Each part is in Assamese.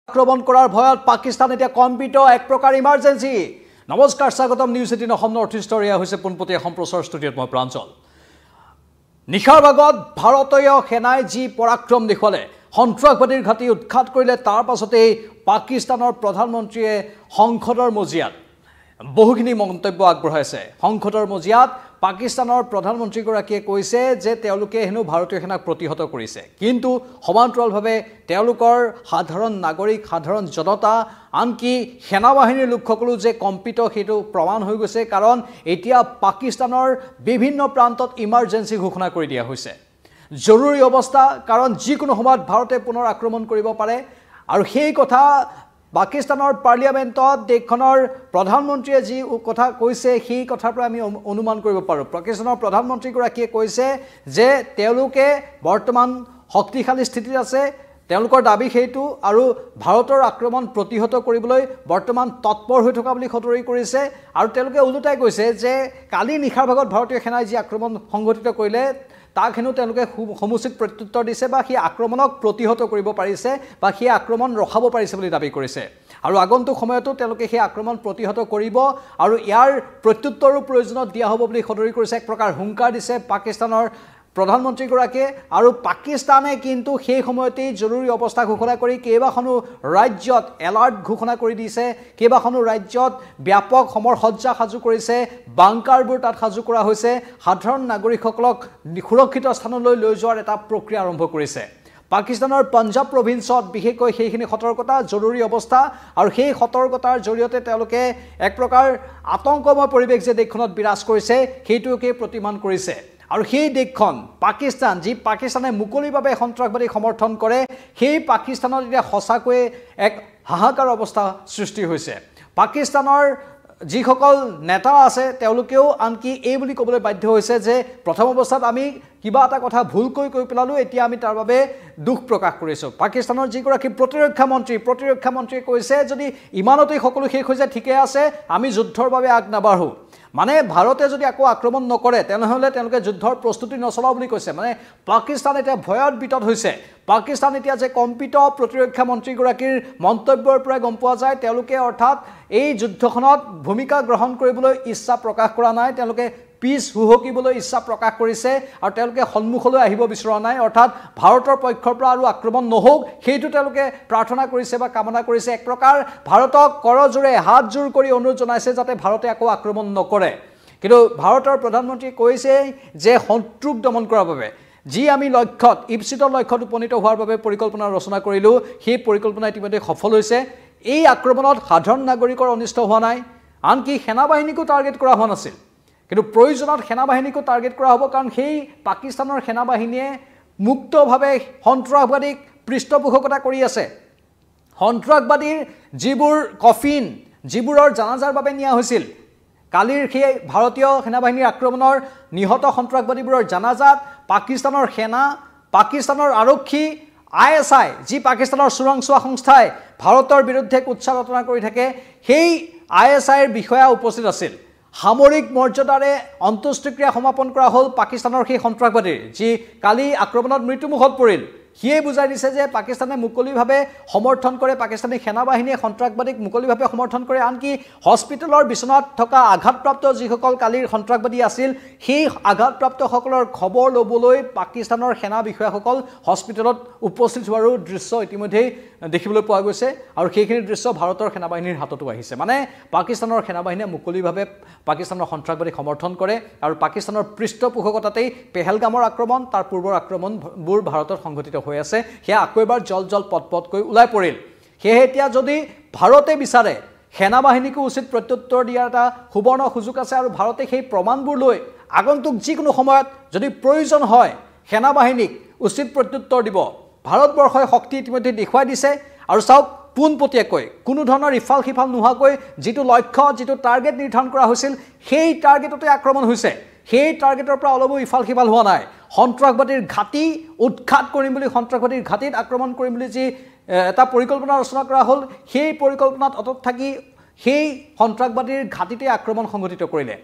আক্ৰমণ কৰাৰ ভয়ত পাকিস্তান এতিয়া কম্পিত এক প্ৰকাৰ ইমাৰ্জেন্সি। নমস্কাৰ, স্বাগতম নিউজ 18 অসম নৰ্থ ইষ্টৰ এয়া হৈছে পোনপটীয়া সম্প্ৰচাৰ ষ্টুডিঅ'ত মই প্ৰাঞ্জল। নিশাৰ ভাগত ভাৰতীয় সেনাই যি পৰাক্ৰম দেখুৱালে, সন্ত্ৰাসবাদীৰ ঘাটি উৎখাত কৰিলে, তাৰ পাছতেই পাকিস্তানৰ প্ৰধানমন্ত্ৰীয়ে সংসদৰ মজিয়াত বহুখিনি মন্তব্য আগবঢ়াইছে। সংসদৰ মজিয়াত পাকিস্তানৰ প্ৰধানমন্ত্ৰীগৰাকীয়ে কৈছে যে তেওঁলোকে হেনো ভাৰতীয় সেনাক প্ৰতিহত কৰিছে, কিন্তু সমান্তৰালভাৱে তেওঁলোকৰ সাধাৰণ নাগৰিক, সাধাৰণ জনতা, আনকি সেনাবাহিনীৰ লোকসকলো যে কম্পিত সেইটো প্ৰমাণ হৈ গৈছে। কাৰণ এতিয়া পাকিস্তানৰ বিভিন্ন প্ৰান্তত ইমাৰ্জেন্সি ঘোষণা কৰি দিয়া হৈছে, জৰুৰী অৱস্থা। কাৰণ যিকোনো সময়ত ভাৰতে পুনৰ আক্ৰমণ কৰিব পাৰে, আৰু সেই কথা পাকিস্তানৰ পাৰ্লিয়ামেণ্টত দেশখনৰ প্ৰধানমন্ত্ৰীয়ে যি কথা কৈছে সেই কথাৰ পৰা আমি অনুমান কৰিব পাৰোঁ। পাকিস্তানৰ প্ৰধানমন্ত্ৰীগৰাকীয়ে কৈছে যে তেওঁলোকে বৰ্তমান শক্তিশালী স্থিতিত আছে, তেওঁলোকৰ দাবী সেইটো, আৰু ভাৰতৰ আক্ৰমণ প্ৰতিহত কৰিবলৈ বৰ্তমান তৎপৰ হৈ থকা বুলি সতৰি কৰিছে। আৰু তেওঁলোকে ওলোটাই কৈছে যে কালি নিশাৰ ভাগত ভাৰতীয় সেনাই যি আক্ৰমণ সংঘটিত কৰিলে তাক হেনো তেওঁলোকে সমুচিত প্ৰত্যুত্তৰ দিছে, বা সেই আক্ৰমণক প্ৰতিহত কৰিব পাৰিছে, বা সেই আক্ৰমণ ৰখাব পাৰিছে বুলি দাবী কৰিছে। আৰু আগন্তুক সময়তো তেওঁলোকে সেই আক্ৰমণ প্ৰতিহত কৰিব, আৰু ইয়াৰ প্ৰত্যুত্তৰো প্ৰয়োজনত দিয়া হ'ব বুলি সদৰি কৰিছে। এক প্ৰকাৰ হুংকাৰ দিছে পাকিস্তানৰ প্ৰধানমন্ত্ৰীগৰাকীয়ে। আৰু পাকিস্তানে কিন্তু সেই সময়তেই জৰুৰী অৱস্থা ঘোষণা কৰি কেইবাখনো ৰাজ্যত এলাৰ্ট ঘোষণা কৰি দিছে, কেইবাখনো ৰাজ্যত ব্যাপক সমৰসজ্জা সাজু কৰিছে, বাংকাৰবোৰ তাত সাজু কৰা হৈছে, সাধাৰণ নাগৰিকসকলক সুৰক্ষিত স্থানলৈ লৈ যোৱাৰ এটা প্ৰক্ৰিয়া আৰম্ভ কৰিছে। পাকিস্তানৰ পঞ্জাৱ প্ৰভিন্সত বিশেষকৈ সেইখিনি সতৰ্কতা, জৰুৰী অৱস্থা, আৰু সেই সতৰ্কতাৰ জৰিয়তে তেওঁলোকে এক প্ৰকাৰ আতংকময় পৰিৱেশ যে দেশখনত বিৰাজ কৰিছে সেইটোকে প্ৰতিমান কৰিছে। আৰু সেই দেশখন পাকিস্তান, যি পাকিস্তানে মুকলিভাৱে সন্ত্ৰাসবাদীক সমৰ্থন কৰে, সেই পাকিস্তানত এতিয়া সঁচাকৈয়ে এক হাহাকাৰ অৱস্থা সৃষ্টি হৈছে। পাকিস্তানৰ যিসকল নেতা আছে তেওঁলোকেও আনকি এই বুলি ক'বলৈ বাধ্য হৈছে যে প্ৰথম অৱস্থাত আমি কিবা এটা কথা ভুলকৈ কৈ পেলালোঁ, এতিয়া আমি তাৰ বাবে দুখ প্ৰকাশ কৰিছোঁ। পাকিস্তানৰ যিগৰাকী প্ৰতিৰক্ষা মন্ত্ৰীয়ে কৈছে যদি ইমানতেই সকলো শেষ হৈ যায় ঠিকে আছে, আমি যুদ্ধৰ বাবে আগ নাবাঢ়োঁ। মানে ভাৰতে যদি আকৌ আক্ৰমণ নকৰে তেনেহ'লে তেওঁলোকে যুদ্ধৰ প্ৰস্তুতি নচলাওঁ বুলি কৈছে। মানে পাকিস্তান এতিয়া ভয়ত বিতত হৈছে। পাকিস্তান এতিয়া যে কম্পিত প্ৰতিৰক্ষা মন্ত্ৰীগৰাকীৰ মন্তব্যৰ পৰাই গম পোৱা যায় তেওঁলোকে অৰ্থাৎ এই যুদ্ধখনত ভূমিকা গ্ৰহণ কৰিবলৈ ইচ্ছা প্ৰকাশ কৰা নাই, তেওঁলোকে পিছ হুহকিবলৈ ইচ্ছা প্ৰকাশ কৰিছে, আৰু তেওঁলোকে সন্মুখলৈ আহিব বিচৰা নাই। অৰ্থাৎ ভাৰতৰ পক্ষৰ পৰা আৰু আক্ৰমণ নহওক সেইটো তেওঁলোকে প্ৰাৰ্থনা কৰিছে বা কামনা কৰিছে। এক প্ৰকাৰ ভাৰতক কৰজোৰে হাতজোৰ কৰি অনুৰোধ জনাইছে যাতে ভাৰতে আকৌ আক্ৰমণ নকৰে। কিন্তু ভাৰতৰ প্ৰধানমন্ত্ৰীয়ে কৈছে যে শত্ৰুক দমন কৰাৰ বাবে যি আমি লক্ষ্যত ঈপ্সিত লক্ষ্যত উপনীত হোৱাৰ বাবে পৰিকল্পনা ৰচনা কৰিলোঁ, সেই পৰিকল্পনা ইতিমধ্যে সফল হৈছে। এই আক্ৰমণত সাধাৰণ নাগৰিকৰ অনিষ্ট হোৱা নাই, আনকি সেনাবাহিনীকো টাৰ্গেট কৰা হোৱা নাছিল। কিন্তু প্ৰয়োজনত সেনাবাহিনীকো টাৰ্গেট কৰা হ'ব, কাৰণ সেই পাকিস্তানৰ সেনাবাহিনীয়ে মুক্তভাৱে সন্ত্ৰাসবাদীক পৃষ্ঠপোষকতা কৰি আছে। সন্ত্ৰাসবাদীৰ যিবোৰ কফিন, যিবোৰৰ জানাজাৰ বাবে নিয়া হৈছিল, কালিৰ সেই ভাৰতীয় সেনাবাহিনীৰ আক্ৰমণৰ নিহত সন্ত্ৰাসবাদীবোৰৰ জানাজাত পাকিস্তানৰ সেনা, পাকিস্তানৰ আৰক্ষী, ISI, যি পাকিস্তানৰ চোৰাংচোৱা সংস্থাই ভাৰতৰ বিৰুদ্ধে কুৎসাৰটনা কৰি থাকে, সেই ISIৰ বিষয়া উপস্থিত আছিল। সামৰিক মৰ্যাদাৰে অন্ত্যেষ্টিক্ৰিয়া সমাপন কৰা হ'ল পাকিস্তানৰ সেই সন্ত্ৰাসবাদীৰ, যি কালি আক্ৰমণত মৃত্যুমুখত পৰিল। সিয়ে বুজাই দিছে যে পাকিস্তানে মুকলিভাৱে সমৰ্থন কৰে, পাকিস্তানী সেনাবাহিনীয়ে সন্ত্ৰাসবাদীক মুকলিভাৱে সমৰ্থন কৰে। আনকি হস্পিটেলৰ বিচনাত থকা আঘাতপ্ৰাপ্ত যিসকল কালিৰ সন্ত্ৰাসবাদী আছিল, সেই আঘাতপ্ৰাপ্তসকলৰ খবৰ ল'বলৈ পাকিস্তানৰ সেনা বিষয়াসকল হস্পিটেলত উপস্থিত হোৱাৰো দৃশ্য ইতিমধ্যেই দেখিবলৈ পোৱা গৈছে। আৰু সেইখিনি দৃশ্য ভাৰতৰ সেনাবাহিনীৰ হাততো আহিছে। মানে পাকিস্তানৰ সেনাবাহিনীয়ে মুকলিভাৱে পাকিস্তানৰ সন্ত্ৰাসবাদীক সমৰ্থন কৰে, আৰু পাকিস্তানৰ পৃষ্ঠপোষকতাতেই পেহেলগামৰ আক্ৰমণ, তাৰ পূৰ্বৰ আক্ৰমণবোৰ ভাৰতত সংঘটিত হৈ আছে। সেয়া আকৌ এবাৰ জল পটকৈ ওলাই পৰিল। সেয়ে এতিয়া যদি ভাৰতে বিচাৰে সেনাবাহিনীকো উচিত প্ৰত্যুত্তৰ দিয়াৰ এটা সুবৰ্ণ সুযোগ আছে, আৰু ভাৰতে সেই প্ৰমাণবোৰ লৈ আগন্তুক যিকোনো সময়ত যদি প্ৰয়োজন হয় সেনাবাহিনীক উচিত প্ৰত্যুত্তৰ দিব। ভাৰতবৰ্ষই শক্তি ইতিমধ্যে দেখুৱাই দিছে, আৰু চাওক পোনপটীয়াকৈ কোনো ধৰণৰ ইফাল সিফাল নোহোৱাকৈ যিটো লক্ষ্য, যিটো টাৰ্গেট নিৰ্ধাৰণ কৰা হৈছিল সেই টাৰ্গেটতে আক্ৰমণ হৈছে। সেই টাৰ্গেটৰ পৰা অলপো ইফাল সিফাল হোৱা নাই। সন্ত্ৰাসবাদীৰ ঘাটি উৎখাত কৰিম বুলি, সন্ত্ৰাসবাদীৰ ঘাটিত আক্ৰমণ কৰিম বুলি যি এটা পৰিকল্পনা ৰচনা কৰা হ'ল, সেই পৰিকল্পনাত অটল থাকি সেই সন্ত্ৰাসবাদীৰ ঘাটিতে আক্ৰমণ সংঘটিত কৰিলে।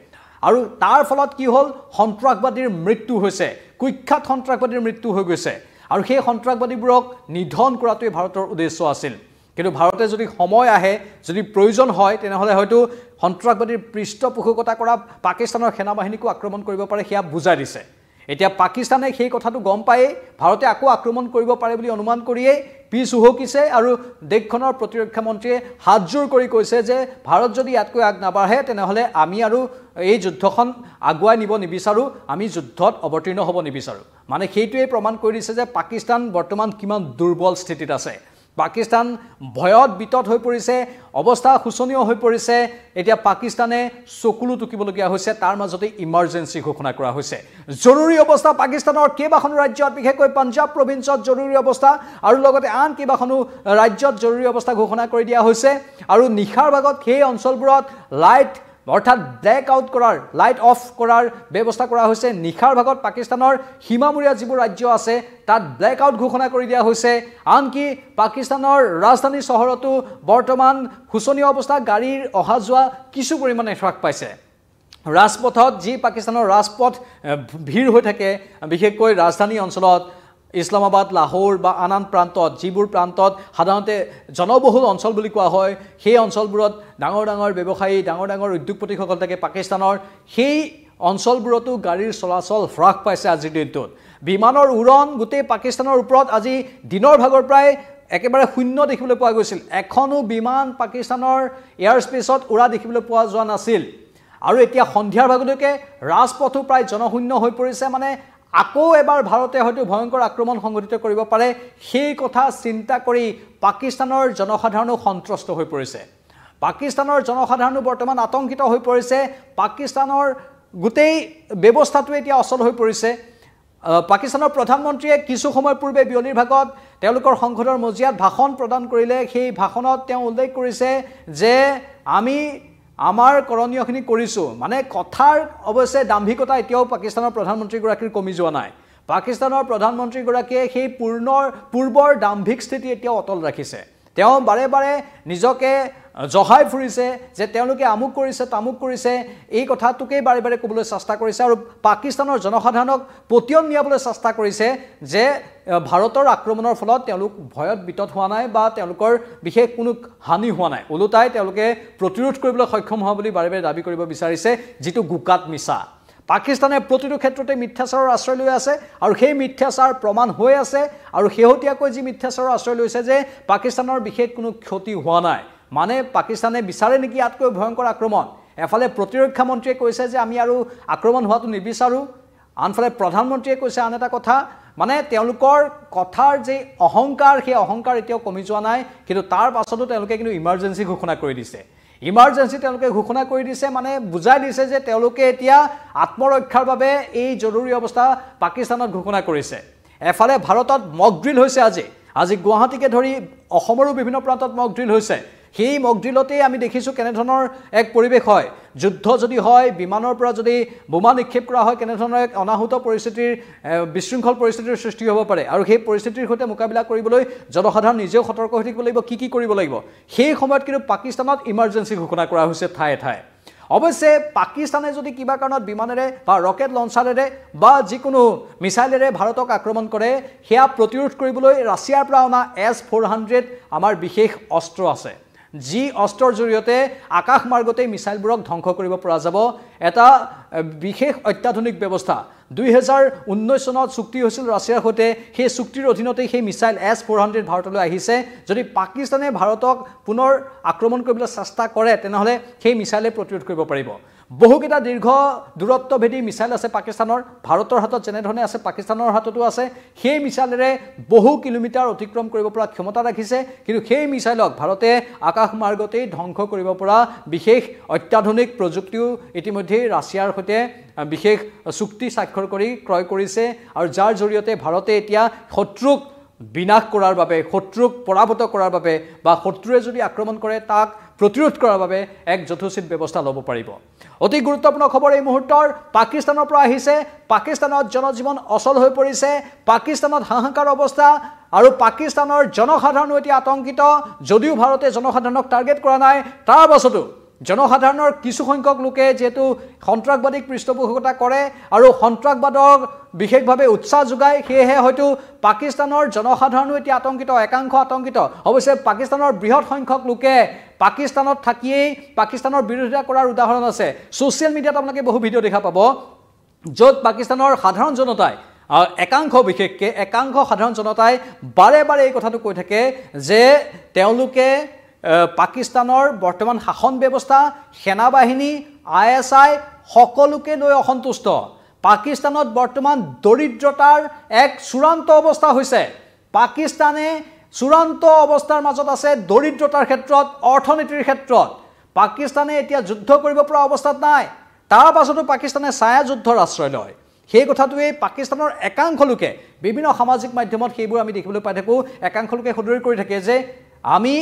আৰু তাৰ ফলত কি হ'ল, সন্ত্ৰাসবাদীৰ মৃত্যু হৈছে, কুখ্যাত সন্ত্ৰাসবাদীৰ মৃত্যু হৈ গৈছে। আৰু সেই সন্ত্ৰাসবাদীবোৰক নিধন কৰাটোৱে ভাৰতৰ উদ্দেশ্য আছিল। কিন্তু ভাৰতে যদি সময় আহে যদি প্ৰয়োজন হয় তেনেহলে হয়তো সন্ত্ৰাসবাদীৰ পৃষ্ঠপোষকতা কৰা পাকিস্তানৰ সেনাবাহিনীকো আক্ৰমণ কৰিব পাৰে সেয়া বুজাই দিছে এতিয়া পাকিস্তানে সেই কথাটো গম পায় ভাৰতে আকৌ আক্ৰমণ কৰিব পাৰে বুলি অনুমান কৰিয়ে পিছ উহকিছে আৰু দেশখনৰ প্ৰতিৰক্ষা মন্ত্ৰীয়ে হাতজোৰ কৰি কৈছে যে ভাৰত যদি ইয়াতকৈ আগ নাবাঢ়ে তেনেহলে আমি আৰু এই যুদ্ধখন আগুৱাই নিব নিবিচাৰো আমি যুদ্ধত অৱতীৰ্ণ হ'ব নিবিচাৰো মানে সেইটোৱে প্ৰমাণ কৰি দিছে যে পাকিস্তান বৰ্তমান কিমান দুৰ্বল স্থিতিত আছে পাকিস্তান ভয়ত বিতত হৈ পৰিছে অৱস্থা শোচনীয় হৈ পৰিছে এতিয়া পাকিস্তানে চকুলো টুকিবলগীয়া হৈছে তাৰ মাজতে ইমাৰ্জেন্সি ঘোষণা কৰা হৈছে জৰুৰী অৱস্থা পাকিস্তানৰ কেইবাখন ৰাজ্যত বিশেষকৈ পঞ্জাব প্ৰভিন্সত জৰুৰী অৱস্থা আৰু লগতে আন কেইবাখনো ৰাজ্যত জৰুৰী অৱস্থা ঘোষণা কৰি দিয়া হৈছে আৰু নিখাৰ ভাগত সেই অঞ্চলবোৰত লাইট অৰ্থাৎ ব্লেক আউট কৰাৰ লাইট অফ কৰাৰ ব্যৱস্থা কৰা হৈছে নিখাৰ ভাগত পাকিস্তানৰ সীমামূৰীয়া যিবোৰ ৰাজ্য আছে তাত ব্লেক আউট ঘোষণা কৰি দিয়া হৈছে আনকি পাকিস্তানৰ ৰাজধানী চহৰতো বৰ্তমান শোচনীয় অৱস্থা গাড়ীৰ অহা যোৱা কিছু পৰিমাণে হ্ৰাস পাইছে ৰাজপথত যি পাকিস্তানৰ ৰাজপথ ভিৰ হৈ থাকে বিশেষকৈ ৰাজধানী অঞ্চলত ইছলামাবাদ লাহোৰ বা আন প্ৰান্তত যিবোৰ প্ৰান্তত সাধাৰণতে জনবহুল অঞ্চল বুলি কোৱা হয় সেই অঞ্চলবোৰত ডাঙৰ ডাঙৰ ব্যৱসায়ী ডাঙৰ ডাঙৰ উদ্যোগপতিসকল থাকে পাকিস্তানৰ সেই অঞ্চলবোৰতো গাড়ীৰ চলাচল হ্ৰাস পাইছে আজিৰ দিনটোত বিমানৰ উৰণ গোটেই পাকিস্তানৰ ওপৰত আজি দিনৰ ভাগৰ প্ৰায় একেবাৰে শূন্য দেখিবলৈ পোৱা গৈছিল এখনো বিমান পাকিস্তানৰ এয়াৰ স্পেচত উৰা দেখিবলৈ পোৱা যোৱা নাছিল আৰু এতিয়া সন্ধিয়াৰ ভাগলৈকে ৰাজপথো প্ৰায় জনশূন্য হৈ পৰিছে মানে আকৌ এবাৰ ভাৰতে হয়তো ভয়ংকৰ আক্ৰমণ সংঘটিত কৰিব পাৰে সেই কথা চিন্তা কৰি পাকিস্তানৰ জনসাধাৰণো সন্ত্ৰস্ত হৈ পৰিছে পাকিস্তানৰ জনসাধাৰণো বৰ্তমান আতংকিত হৈ পৰিছে পাকিস্তানৰ গোটেই ব্যৱস্থাটো এতিয়া অচল হৈ পৰিছে পাকিস্তানৰ প্ৰধানমন্ত্ৰীয়ে কিছু সময় পূৰ্বে বিয়লিৰ ভাগত তেওঁলোকৰ সংসদৰ মজিয়াত ভাষণ প্ৰদান কৰিলে সেই ভাষণত তেওঁ উল্লেখ কৰিছে যে আমি আমাৰ কৰণীয়খিনি কৰিছো মানে কথাৰ অৱশ্যে দাম্ভিকতা এতিয়াও পাকিস্তানৰ প্ৰধানমন্ত্ৰী গৰাকীৰ কমি যোৱা নাই পাকিস্তানৰ প্ৰধানমন্ত্ৰী গৰাকীয়ে সেই পূৰ্বৰ দাম্ভিক স্থিতি এতিয়াও অটল ৰাখিছে তেওঁ বাৰে বাৰে নিজকে জহাই ফুৰিছে যে তেওঁলোকে আমুক কৰিছে তামুক কৰিছে এই কথাটোকে বাৰে বাৰে ক'বলৈ চেষ্টা কৰিছে আৰু পাকিস্তানৰ জনসাধাৰণক পতিয়ন নিয়াবলৈ চেষ্টা কৰিছে যে ভাৰতৰ আক্ৰমণৰ ফলত তেওঁলোক ভয়ত বিতত হোৱা নাই বা তেওঁলোকৰ বিশেষ কোনো হানি হোৱা নাই ওলোটাই তেওঁলোকে প্ৰতিৰোধ কৰিবলৈ সক্ষম হোৱা বুলি বাৰে বাৰে দাবী কৰিব বিচাৰিছে যিটো গুকাত মিছা পাকিস্তানে প্ৰতিটো ক্ষেত্ৰতে মিথ্যাচাৰৰ আশ্ৰয় লৈ আছে আৰু সেই মিথ্যাচাৰ প্ৰমাণ হৈ আছে আৰু শেহতীয়াকৈ যি মিথ্যাচাৰৰ আশ্ৰয় লৈছে যে পাকিস্তানৰ বিশেষ কোনো ক্ষতি হোৱা নাই মানে পাকিস্তানে বিচাৰে নেকি ইয়াতকৈ ভয়ংকৰ আক্ৰমণ এফালে প্ৰতিৰক্ষা মন্ত্ৰীয়ে কৈছে যে আমি আৰু আক্ৰমণ হোৱাটো নিবিচাৰো আনফালে প্ৰধানমন্ত্ৰীয়ে কৈছে আন এটা কথা মানে তেওঁলোকৰ কথাৰ যে অহংকাৰ সেই অহংকাৰ এতিয়াও কমি যোৱা নাই কিন্তু তাৰ পাছতো তেওঁলোকে কিন্তু ইমাৰ্জেন্সি ঘোষণা কৰি দিছে ইমাৰ্জেন্সি তেওঁলোকে ঘোষণা কৰি দিছে মানে বুজাই দিছে যে তেওঁলোকে এতিয়া আত্মৰক্ষাৰ বাবে এই জৰুৰী অৱস্থা পাকিস্তানত ঘোষণা কৰিছে এফালে ভাৰতত মক ড্ৰিল হৈছে আজি গুৱাহাটীকে ধৰি অসমৰো বিভিন্ন প্ৰান্তত মক ড্ৰিল হৈছে সেই মক ড্ৰিলতে আমি দেখিছো কেনে ধৰণৰ এক পৰিবেশ হয় যুদ্ধ যদি হয় বিমানৰ পৰা যদি বোমা নিক্ষেপ কৰা হয় কেনে ধৰণৰ এক অনাহুত পৰিস্থিতিৰ বিশৃংখল পৰিস্থিতিৰ সৃষ্টি হ'ব পাৰে আৰু সেই পৰিস্থিতিৰ সৈতে মোকাবিলা কৰিবলৈ জনসাধাৰণ নিজেও সতৰ্ক হৈ থাকিব লাগিব কি কৰিব লাগিব সেই সময়ত কিন্তু পাকিস্তানত ইমাৰ্জেন্সি ঘোষণা কৰা হৈছে ঠায়ে ঠায়ে অৱশ্যে পাকিস্তানে যদি কিবা কাৰণত বিমানেৰে বা ৰকেট লঞ্চাৰেৰে বা যিকোনো মিছাইলেৰে ভাৰতক আক্ৰমণ কৰে সেয়া প্ৰতিৰোধ কৰিবলৈ ৰাছিয়াৰ পৰা অনা S-400 আমাৰ বিশেষ অস্ত্ৰ আছে যি অস্ত্ৰৰ জৰিয়তে আকাশ মাৰ্গতে মিছাইলবোৰক ধ্বংস কৰিব পৰা যাব এটা বিশেষ অত্যাধুনিক ব্যৱস্থা 2019 চনত চুক্তি হৈছিল ৰাছিয়াৰ সৈতে সেই চুক্তিৰ অধীনতে সেই মিছাইল S-400 ভাৰতলৈ আহিছে যদি পাকিস্তানে ভাৰতক পুনৰ আক্ৰমণ কৰিবলৈ চেষ্টা কৰে তেনেহলে সেই মিছাইলে প্ৰতিৰোধ কৰিব পাৰিব বহুকেইটা দীৰ্ঘ দূৰত্বভেদী মিছাইল আছে পাকিস্তানৰ ভাৰতৰ হাতত যেনে ধৰণে আছে পাকিস্তানৰ হাততো আছে সেই মিছাইলেৰে বহু কিলোমিটাৰ অতিক্ৰম কৰিব পৰা ক্ষমতা ৰাখিছে কিন্তু সেই মিছাইলক ভাৰতে আকাশ মাৰ্গতে ধ্বংস কৰিব পৰা বিশেষ অত্যাধুনিক প্ৰযুক্তিও ইতিমধ্যে ৰাছিয়াৰ সৈতে বিশেষ চুক্তি স্বাক্ষৰ কৰি ক্ৰয় কৰিছে আৰু যাৰ জৰিয়তে ভাৰতে এতিয়া শত্ৰুক বিনাশ কৰাৰ বাবে শত্ৰুক পৰাভূত কৰাৰ বাবে বা শত্ৰুৱে যদি আক্ৰমণ কৰে তাক প্ৰতিৰোধ কৰাৰ বাবে এক যথোচিত ব্যৱস্থা ল'ব পাৰিব অতি গুৰুত্বপূৰ্ণ খবৰ এই মুহূৰ্তৰ পাকিস্তানৰ পৰা আহিছে পাকিস্তানত জনজীৱন অচল হৈ পৰিছে পাকিস্তানত হাহাকাৰ অৱস্থা আৰু পাকিস্তানৰ জনসাধাৰণ এতিয়া আতংকিত যদিও ভাৰতে জনসাধাৰণক টাৰ্গেট কৰা নাই তাৰ পাছতো জনসাধাৰণৰ কিছু সংখ্যক লোকে যেহেতু সন্ত্ৰাসবাদীক পৃষ্ঠপোষকতা কৰে আৰু সন্ত্ৰাসবাদক বিশেষভাৱে উৎসাহ যোগায় সেয়েহে হয়তো পাকিস্তানৰ জনসাধাৰণো এতিয়া আতংকিত একাংশ আতংকিত অৱশ্যে পাকিস্তানৰ বৃহৎ সংখ্যক লোকে পাকিস্তানত থাকিয়েই পাকিস্তানৰ বিৰোধিতা কৰাৰ উদাহৰণ আছে ছ'চিয়েল মিডিয়াত আপোনালোকে বহু ভিডিঅ' দেখা পাব য'ত পাকিস্তানৰ সাধাৰণ জনতাই একাংশ বিশেষকৈ একাংশ সাধাৰণ জনতাই বাৰে বাৰে এই কথাটো কৈ থাকে যে তেওঁলোকে পাকিস্তানৰ বৰ্তমান শাসন ব্যৱস্থা সেনাবাহিনী ISI সকলোকে লৈ অসন্তুষ্ট পাকিস্তানত বৰ্তমান দৰিদ্ৰতাৰ এক চূড়ান্ত অৱস্থা হৈছে পাকিস্তানে চূড়ান্ত অৱস্থাৰ মাজত আছে দৰিদ্ৰতাৰ ক্ষেত্ৰত অৰ্থনীতিৰ ক্ষেত্ৰত পাকিস্তানে এতিয়া যুদ্ধ কৰিব পৰা অৱস্থাত নাই তাৰ পাছতো পাকিস্তানে ছায়া যুদ্ধৰ আশ্ৰয় লয় সেই কথাটোৱে পাকিস্তানৰ একাংশ লোকে বিভিন্ন সামাজিক মাধ্যমত সেইবোৰ আমি দেখিবলৈ পাই থাকোঁ একাংশ লোকে সদৰি কৰি থাকে যে আমি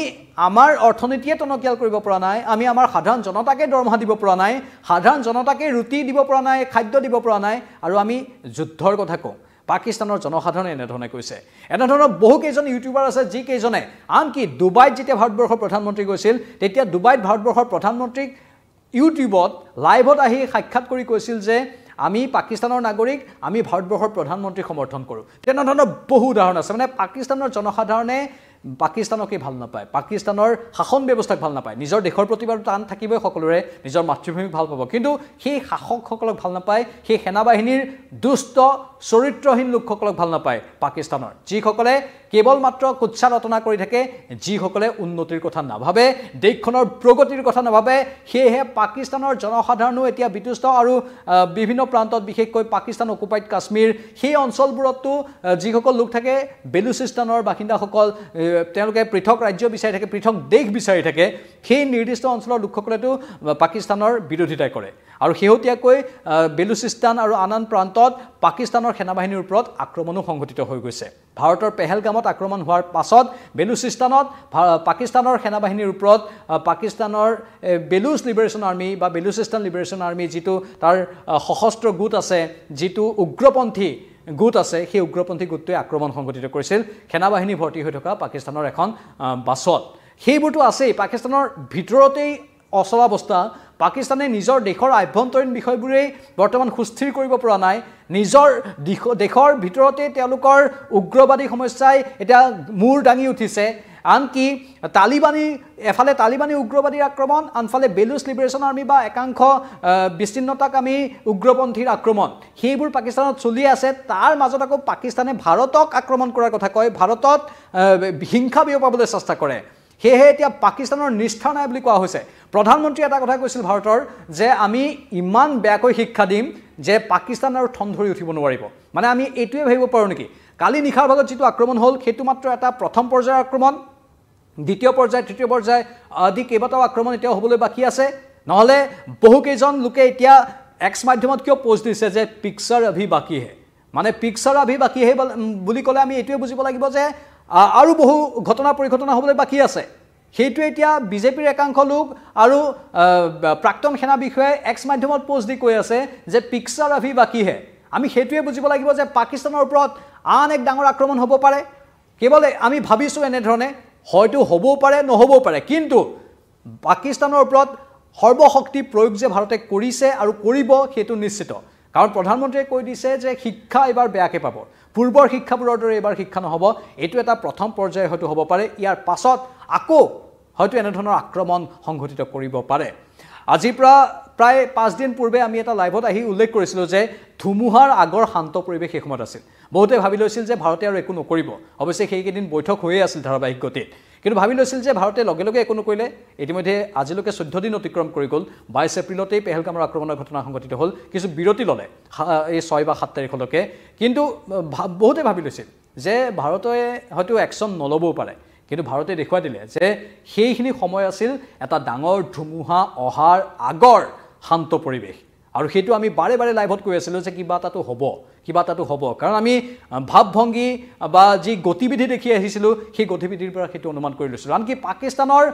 আমাৰ অৰ্থনীতিয়ে টনকিয়াল কৰিব পৰা নাই আমি আমাৰ সাধাৰণ জনতাকে দৰমহা দিব পৰা নাই সাধাৰণ জনতাকে ৰুটি দিব পৰা নাই খাদ্য দিব পৰা নাই আৰু আমি যুদ্ধৰ কথা কওঁ পাকিস্তানৰ জনসাধাৰণে এনেধৰণে কৈছে এনেধৰণৰ বহু কেইজন ইউটিউবাৰ আছে যি কেইজনে আনকি ডুবাইত যেতিয়া ভাৰতবৰ্ষৰ প্ৰধানমন্ত্ৰী গৈছিল তেতিয়া ডুবাইত ভাৰতবৰ্ষৰ প্ৰধানমন্ত্ৰীক ইউটিউবত লাইভত আহি সাক্ষাৎ কৰি কৈছিল যে আমি পাকিস্তানৰ নাগৰিক আমি ভাৰতবৰ্ষৰ প্ৰধানমন্ত্ৰীক সমৰ্থন কৰোঁ তেনেধৰণৰ বহু উদাহৰণ আছে মানে পাকিস্তানৰ জনসাধাৰণে পাকিস্তানকে ভাল নাপায় পাকিস্তানৰ শাসন ব্যৱস্থাক ভাল নাপায় নিজৰ দেশৰ প্ৰতি বাৰু টান থাকিবই সকলোৰে নিজৰ মাতৃভূমিক ভাল পাব কিন্তু সেই শাসকসকলক ভাল নাপায় সেই সেনাবাহিনীৰ দুষ্ট চৰিত্ৰহীন লোকসকলক ভাল নাপায় পাকিস্তানৰ যিসকলে কেৱল মাত্ৰ কুৎসাৰটনা কৰি থাকে যিসকলে উন্নতিৰ কথা নাভাবে দেশখনৰ প্ৰগতিৰ কথা নাভাবে সেয়েহে পাকিস্তানৰ জনসাধাৰণো এতিয়া বিতুষ্ট আৰু বিভিন্ন প্ৰান্তত বিশেষকৈ পাকিস্তান অকুপাইড কাশ্মীৰ সেই অঞ্চলবোৰতো যিসকল লোক থাকে বেলুচিস্তানৰ বাসিন্দাসকল তেওঁলোকে পৃথক ৰাজ্য বিচাৰি থাকে পৃথক দেশ বিচাৰি থাকে সেই নিৰ্দিষ্ট অঞ্চলৰ লোকসকলেতো পাকিস্তানৰ বিৰোধিতা কৰে আৰু শেহতীয়াকৈ বেলুচিস্তান আৰু আন প্ৰান্তত পাকিস্তানৰ সেনাবাহিনীৰ ওপৰত আক্ৰমণো সংঘটিত হৈ গৈছে ভাৰতৰ পেহেলগামত আক্ৰমণ হোৱাৰ পাছত বেলুচিস্তানত পাকিস্তানৰ সেনাবাহিনীৰ ওপৰত পাকিস্তানৰ বেলুচ লিবাৰেশ্যন আৰ্মি বা বেলুচিস্তান লিবাৰেশ্যন আৰ্মি যিটো তাৰ সশস্ত্ৰ গোট আছে যিটো উগ্ৰপন্থী গোট আছে সেই উগ্ৰপন্থী গোটটোৱে আক্ৰমণ সংঘটিত কৰিছিল সেনাবাহিনী ভৰ্তি হৈ থকা পাকিস্তানৰ এখন বাছত সেইবোৰতো আছেই পাকিস্তানৰ ভিতৰতেই অচলাৱস্থা পাকিস্তানে নিজৰ দেশৰ আভ্যন্তৰীণ বিষয়বোৰেই বৰ্তমান সুস্থিৰ কৰিব পৰা নাই নিজৰ দেশৰ ভিতৰতে তেওঁলোকৰ উগ্ৰবাদী সমস্যাই এতিয়া মূৰ দাঙি উঠিছে আনকি এফালে তালিবানী উগ্ৰবাদীৰ আক্ৰমণ আনফালে বেলুচ লিবাৰেশ্যন আৰ্মি বা একাংশ বিচ্ছিন্নতাকামী উগ্ৰপন্থীৰ আক্ৰমণ সেইবোৰ পাকিস্তানত চলি আছে তাৰ মাজত আকৌ পাকিস্তানে ভাৰতক আক্ৰমণ কৰাৰ কথা কয় ভাৰতত হিংসা বিয়পাবলৈ চেষ্টা কৰে সেয়েহে এতিয়া পাকিস্তানৰ নিষ্ঠা নাই বুলি কোৱা হৈছে প্ৰধানমন্ত্ৰী এটা কথা কৈছিল ভাৰতৰ যে আমি ইমান বেয়াকৈ শিক্ষা দিম যে পাকিস্তান আৰু ঠন ধৰি উঠিব নোৱাৰিব মানে আমি এইটোৱে ভাবিব পাৰোঁ নেকি কালি নিশাৰ ভাগত যিটো আক্ৰমণ হ'ল সেইটো মাত্ৰ এটা প্ৰথম পৰ্যায়ৰ আক্ৰমণ দ্বিতীয় পৰ্যায় তৃতীয় পৰ্যায় আদি কেইবাটাও আক্ৰমণ এতিয়াও হ'বলৈ বাকী আছে নহ'লে বহুকেইজন লোকে এতিয়া এক্স মাধ্যমত কিয় পোষ্ট দিছে যে পিকচাৰ অভি বাকী হে মানে পিকচাৰ অভি বাকী হে বুলি ক'লে আমি এইটোৱে বুজিব লাগিব যে আৰু বহু ঘটনা পৰিঘটনা হ'বলৈ বাকী আছে সেইটোৱে এতিয়া বিজেপিৰ একাংশ লোক আৰু প্ৰাক্তন সেনা বিষয়াই এক্স মাধ্যমত পোষ্ট দি কৈ আছে যে পিকচাৰ অভি বাকী হে আমি সেইটোৱে বুজিব লাগিব যে পাকিস্তানৰ ওপৰত আন এক ডাঙৰ আক্ৰমণ হ'ব পাৰে কেৱল আমি ভাবিছোঁ এনেধৰণে হয়তো হ'বও পাৰে নহ'বও পাৰে কিন্তু পাকিস্তানৰ ওপৰত সৰ্বশক্তি প্ৰয়োগ যে ভাৰতে কৰিছে আৰু কৰিব সেইটো নিশ্চিত কাৰণ প্ৰধানমন্ত্ৰীয়ে কৈ দিছে যে শিক্ষা এবাৰ বেয়াকৈ পাব পূৰ্বৰ শিক্ষাবোৰৰ দৰে এবাৰ শিক্ষা নহ'ব এইটো এটা প্ৰথম পৰ্যায় হয়তো হ'ব পাৰে ইয়াৰ পাছত আকৌ হয়তো এনেধৰণৰ আক্ৰমণ সংঘটিত কৰিব পাৰে আজিৰ পৰা প্ৰায় 5 দিন পূৰ্বে আমি এটা লাইভত আহি উল্লেখ কৰিছিলোঁ যে ধুমুহাৰ আগৰ শান্ত পৰিৱেশ সেই সময়ত আছিল বহুতে ভাবি লৈছিল যে ভাৰতে আৰু একো নকৰিব অৱশ্যে সেইকেইদিন বৈঠক হৈয়ে আছিল ধাৰাবাহিক গতিত কিন্তু ভাবি লৈছিল যে ভাৰতে লগে লগে একো নকৰিলে ইতিমধ্যে আজিলৈকে 14 দিন অতিক্ৰম কৰি গ'ল 22 এপ্ৰিলতেই পেহেলগামৰ আক্ৰমণৰ ঘটনা সংঘটিত হ'ল কিছু বিৰতি ল'লে এই 6 বা 7 তাৰিখলৈকে কিন্তু বহুতে ভাবি লৈছিল যে ভাৰতে হয়তো একশ্যন নল'বও পাৰে কিন্তু ভাৰতে দেখুৱাই দিলে যে সেইখিনি সময় আছিল এটা ডাঙৰ ধুমুহা অহাৰ আগৰ শান্ত পৰিৱেশ আৰু সেইটো আমি বাৰে বাৰে লাইভত কৈ আছিলোঁ যে কিবা এটাতো হ'ব কাৰণ আমি ভাৱভংগী বা যি গতিবিধি দেখি আহিছিলোঁ সেই গতিবিধিৰ পৰা সেইটো অনুমান কৰি লৈছিলোঁ আনকি পাকিস্তানৰ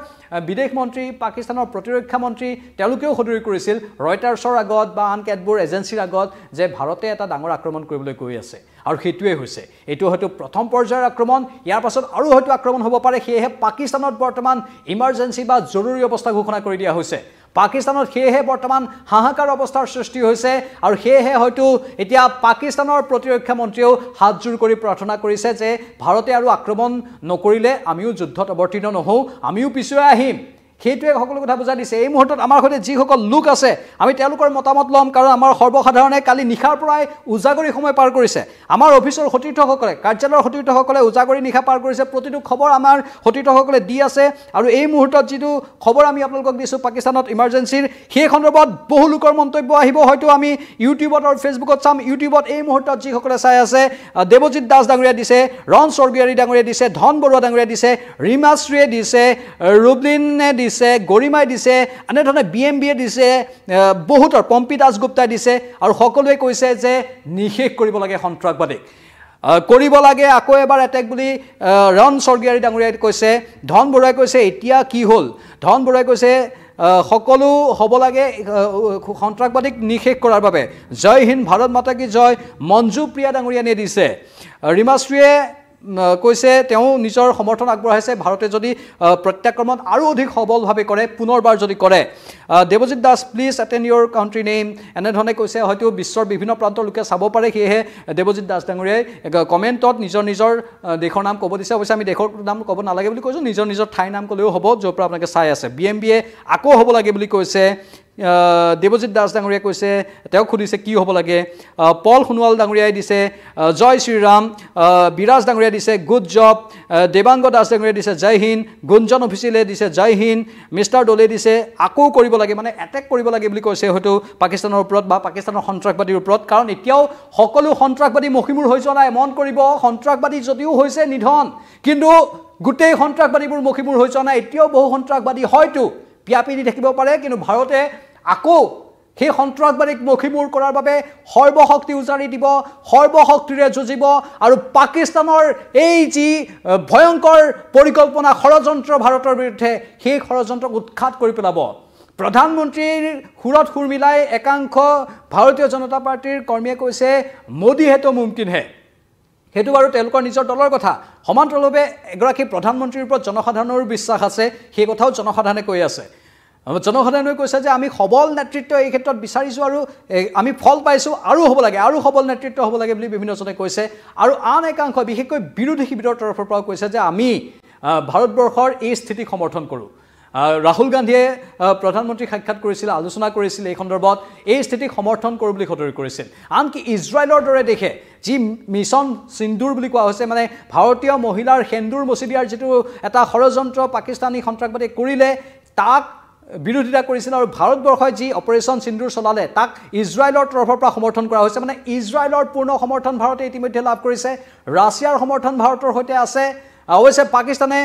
বিদেশ মন্ত্ৰী পাকিস্তানৰ প্ৰতিৰক্ষা মন্ত্ৰী তেওঁলোকেও সদৰি কৰিছিল ৰয়টাৰ্ছৰ আগত বা আন কেতবোৰ এজেঞ্চিৰ আগত যে ভাৰতে এটা ডাঙৰ আক্ৰমণ কৰিবলৈ গৈ আছে আৰু সেইটোৱে হৈছে এইটো হয়তো প্ৰথম পৰ্যায়ৰ আক্ৰমণ ইয়াৰ পাছত আৰু হয়তো আক্ৰমণ হ'ব পাৰে সেয়েহে পাকিস্তানত বৰ্তমান ইমাৰ্জেঞ্চি বা জৰুৰী অৱস্থা ঘোষণা কৰি দিয়া হৈছে পাকিস্তানত সেয়েহে বৰ্তমান হাহাকাৰ অৱস্থাৰ সৃষ্টি হৈছে আৰু সেয়েহে হয়তো এতিয়া পাকিস্তানৰ প্ৰতিৰক্ষা মন্ত্ৰীও হাতজোৰ কৰি প্ৰাৰ্থনা কৰিছে যে ভাৰতে আৰু আক্ৰমণ নকৰিলে আমিও যুদ্ধত অৱতীৰ্ণ নহওঁ, আমিও পিছুৱাই আহিম। সেইটোৱে সকলো কথা বুজাই দিছে। এই মুহূৰ্তত আমাৰ সৈতে যিসকল লোক আছে আমি তেওঁলোকৰ মতামত ল'ম, কাৰণ আমাৰ সৰ্বসাধাৰণে কালি নিশাৰ পৰাই উজাগৰি সময় পাৰ কৰিছে। আমাৰ অফিচৰ সতীৰ্থসকলে, কাৰ্যালয়ৰ সতীৰ্থসকলে উজাগৰি নিশা পাৰ কৰিছে। প্ৰতিটো খবৰ আমাৰ সতীৰ্থসকলে দি আছে আৰু এই মুহূৰ্তত যিটো খবৰ আমি আপোনালোকক দিছোঁ পাকিস্তানত ইমাৰ্জেঞ্চিৰ, সেই সন্দৰ্ভত বহু লোকৰ মন্তব্য আহিব। হয়তো আমি ইউটিউবত আৰু ফেচবুকত চাম। ইউটিউবত এই মুহূৰ্তত যিসকলে চাই আছে, দেৱজিৎ দাস ডাঙৰীয়া দিছে, ৰণ স্বৰ্গীয়াৰী ডাঙৰীয়া দিছে, ধন বৰুৱা ডাঙৰীয়া দিছে, ৰীমাশ্ৰীয়ে দিছে, ৰুবলিনে দিছে, গৰিমাই দিছে, এনেধৰণে BMBয়ে দিছে, বহুতৰ পম্পী দাসগুপ্তাই দিছে আৰু সকলোৱে কৈছে যে নিষেধ কৰিব লাগে সন্ত্ৰাসবাদীক, কৰিব লাগে আকৌ এবাৰ এটেক বুলি ৰণ স্বৰ্গীয়াৰী ডাঙৰীয়াই কৈছে। ধন বৰুৱাই কৈছে এতিয়া কি হ'ল, ধন বৰুৱাই কৈছে সকলো হ'ব লাগে সন্ত্ৰাসবাদীক নিষেধ কৰাৰ বাবে। জয় হিন্দ, ভাৰত মাতা কি জয়, মঞ্জু প্ৰিয়া ডাঙৰীয়ানীয়ে দিছে। ৰীমাশ্ৰীয়ে কৈছে তেওঁ নিজৰ সমৰ্থন আগবঢ়াইছে ভাৰতে যদি প্ৰত্যাক্ৰমণ আৰু অধিক সবলভাৱে কৰে, পুনৰবাৰ যদি কৰে। Debajit Das please attend your country name, এনেধৰণে কৈছে। হয়তো বিশ্বৰ বিভিন্ন প্ৰান্তৰ লোকে চাব পাৰে, সেয়েহে দেৱজিৎ দাস ডাঙৰীয়াই কমেণ্টত নিজৰ নিজৰ দেশৰ নাম ক'ব দিছে। অৱশ্যে আমি দেশৰ নাম ক'ব নালাগে বুলি কৈছোঁ, নিজৰ নিজৰ ঠাইৰ নাম ক'লেও হ'ব য'ৰ পৰা আপোনালোকে চাই আছে। BMBয়ে আকৌ হ'ব লাগে বুলি কৈছে। দেৱজিৎ দাস ডাঙৰীয়াই কৈছে, তেওঁক সুধিছে কি হ'ব লাগে। পল সোণোৱাল ডাঙৰীয়াই দিছে জয় শ্ৰীৰাম, বিৰাজ ডাঙৰীয়াই দিছে গুড জব, দেৱাংগ দাস ডাঙৰীয়াই দিছে জয় হিন্দ, গুঞ্জন অফিচিয়ালে দিছে জয় হিন্দ, মিষ্টাৰ ডলে দিছে আকৌ কৰিব লাগে, মানে এটেক কৰিব লাগে বুলি কৈছে হয়তো পাকিস্তানৰ ওপৰত বা পাকিস্তানৰ সন্ত্ৰাসবাদীৰ ওপৰত। কাৰণ এতিয়াও সকলো সন্ত্ৰাসবাদী মষিমূৰ হৈ যোৱা নাই। মন কৰিব, সন্ত্ৰাসবাদী যদিও হৈছে নিধন, কিন্তু গোটেই সন্ত্ৰাসবাদীবোৰ মষিমূৰ হৈ যোৱা নাই। এতিয়াও বহু সন্ত্ৰাসবাদী হয়তো পিয়াপি দি থাকিব পাৰে, কিন্তু ভাৰতে আকৌ সেই সন্ত্ৰাসবাদীক মষিমূৰ কৰাৰ বাবে সৰ্বশক্তি উজাৰি দিব, সৰ্বশক্তিৰে যুঁজিব আৰু পাকিস্তানৰ এই যি ভয়ংকৰ পৰিকল্পনা ষড়যন্ত্ৰ ভাৰতৰ বিৰুদ্ধে, সেই ষড়যন্ত্ৰক উৎখাত কৰি পেলাব। প্ৰধানমন্ত্ৰীৰ সুৰত সুৰ মিলাই একাংশ ভাৰতীয় জনতা পাৰ্টীৰ কৰ্মীয়ে কৈছে মোদী হে তো মুমকিন হে। সেইটো বাৰু তেওঁলোকৰ নিজৰ দলৰ কথা। সমান্তৰালভাৱে এগৰাকী প্ৰধানমন্ত্ৰীৰ ওপৰত জনসাধাৰণৰো বিশ্বাস আছে, সেই কথাও জনসাধাৰণে কৈ আছে। জনসাধাৰণে কৈছে যে আমি সবল নেতৃত্ব এই ক্ষেত্ৰত বিচাৰিছোঁ আৰু আমি ফল পাইছোঁ, আৰু হ'ব লাগে, আৰু সবল নেতৃত্ব হ'ব লাগে বুলি বিভিন্নজনে কৈছে। আৰু আন একাংশ বিশেষকৈ বিৰোধী শিবিৰৰ তৰফৰ পৰাও কৈছে যে আমি ভাৰতবৰ্ষৰ এই স্থিতিক সমৰ্থন কৰোঁ। ৰাহুল গান্ধীয়ে প্ৰধানমন্ত্ৰীক সাক্ষাৎ কৰিছিল, আলোচনা কৰিছিল এই সন্দৰ্ভত, এই স্থিতিক সমৰ্থন কৰোঁ বুলি সদৰি কৰিছিল। আনকি ইজৰাইলৰ দৰে দেশে যি মিছন সিন্দুৰ বুলি কোৱা হৈছে, মানে ভাৰতীয় মহিলাৰ সেন্দুৰ মচি দিয়াৰ যিটো এটা ষড়যন্ত্ৰ পাকিস্তানী সন্ত্ৰাসবাদীয়ে কৰিলে, তাক বিৰোধিতা কৰিছিল আৰু ভাৰতবৰ্ষই যি অপাৰেশ্যন সিন্দুৰ চলালে তাক ইজৰাইলৰ তৰফৰ পৰা সমৰ্থন কৰা হৈছে। মানে ইজৰাইলৰ পূৰ্ণ সমৰ্থন ভাৰতে ইতিমধ্যে লাভ কৰিছে, ৰাছিয়াৰ সমৰ্থন ভাৰতৰ সৈতে আছে, অৱশ্যে পাকিস্তানে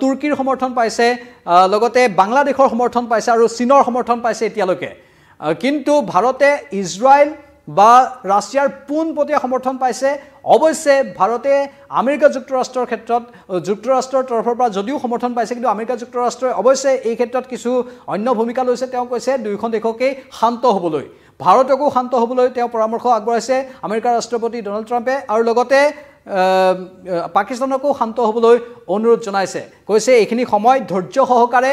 তুৰ্কীৰ সমৰ্থন পাইছে, লগতে বাংলাদেশৰ সমৰ্থন পাইছে আৰু চীনৰ সমৰ্থন পাইছে এতিয়ালৈকে। কিন্তু ভাৰতে ইজৰাইল বা ৰাছিয়াৰ পোনপটীয়া সমৰ্থন পাইছে। অৱশ্যে ভাৰতে আমেৰিকা যুক্তৰাষ্ট্ৰৰ ক্ষেত্ৰত যুক্তৰাষ্ট্ৰৰ তৰফৰ পৰা যদিও সমৰ্থন পাইছে, কিন্তু আমেৰিকা যুক্তৰাষ্ট্ৰই অৱশ্যে এই ক্ষেত্ৰত কিছু অন্য ভূমিকা লৈছে। তেওঁ কৈছে দুয়োখন দেশকেই শান্ত হ'বলৈ, ভাৰতকো শান্ত হ'বলৈ তেওঁ পৰামৰ্শ আগবঢ়াইছে আমেৰিকাৰ ৰাষ্ট্ৰপতি ডনাল্ড ট্ৰাম্পে, আৰু লগতে পাকিস্তানকো শান্ত হ'বলৈ অনুৰোধ জনাইছে। কৈছে এইখিনি সময় ধৈৰ্য সহকাৰে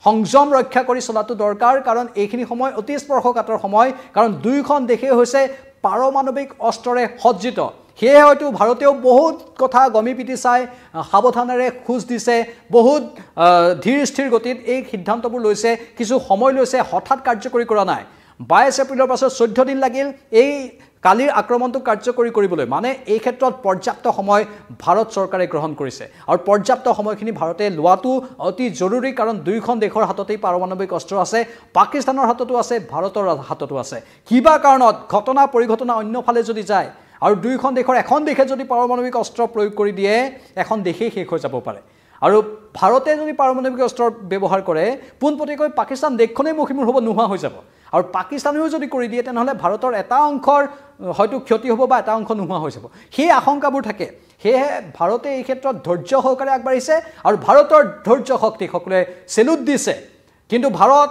সংযম ৰক্ষা কৰি চলাটো দৰকাৰ, কাৰণ এইখিনি সময় অতি স্পৰ্শকাতৰ সময়, কাৰণ দুয়োখন দেশেই হৈছে পাৰমাণৱিক অস্ত্ৰৰে সজ্জিত। সেয়ে হয়তো ভাৰতেও বহুত কথা গমি পিটি চাই সাৱধানেৰে খোজ দিছে, বহুত ধীৰ স্থিৰ গতিত এই সিদ্ধান্তবোৰ লৈছে, কিছু সময় লৈছে, হঠাৎ কাৰ্যকৰী কৰা নাই। 22 এপ্ৰিলৰ পাছত 14 দিন লাগিল এই কালিৰ আক্ৰমণটো কাৰ্যকৰী কৰিবলৈ। মানে এই ক্ষেত্ৰত পৰ্যাপ্ত সময় ভাৰত চৰকাৰে গ্ৰহণ কৰিছে আৰু পৰ্যাপ্ত সময়খিনি ভাৰতে লোৱাটো অতি জৰুৰী, কাৰণ দুয়োখন দেশৰ হাততেই পাৰমাণৱিক অস্ত্ৰ আছে, পাকিস্তানৰ হাততো আছে, ভাৰতৰ হাততো আছে। কিবা কাৰণত ঘটনা পৰিঘটনা অন্যফালে যদি যায় আৰু দুয়োখন দেশৰ এখন দেশে যদি পাৰমাণৱিক অস্ত্ৰ প্ৰয়োগ কৰি দিয়ে, এখন দেশেই শেষ হৈ যাব পাৰে। আৰু ভাৰতে যদি পাৰমাণৱিক অস্ত্ৰ ব্যৱহাৰ কৰে, পোনপটীয়াকৈ পাকিস্তান দেশখনেই মষিমূৰ হ'ব, নোহোৱা হৈ যাব। আৰু পাকিস্তানেও যদি কৰি দিয়ে তেনেহ'লে ভাৰতৰ এটা অংশৰ হয়তো ক্ষতি হ'ব বা এটা অংশ নোহোৱা হৈ যাব, সেই আশংকাবোৰ থাকে। সেয়েহে ভাৰতে এই ক্ষেত্ৰত ধৈৰ্য সহকাৰে আগবাঢ়িছে আৰু ভাৰতৰ ধৈৰ্য শক্তিক সকলোৱে চেলুট দিছে। কিন্তু ভাৰত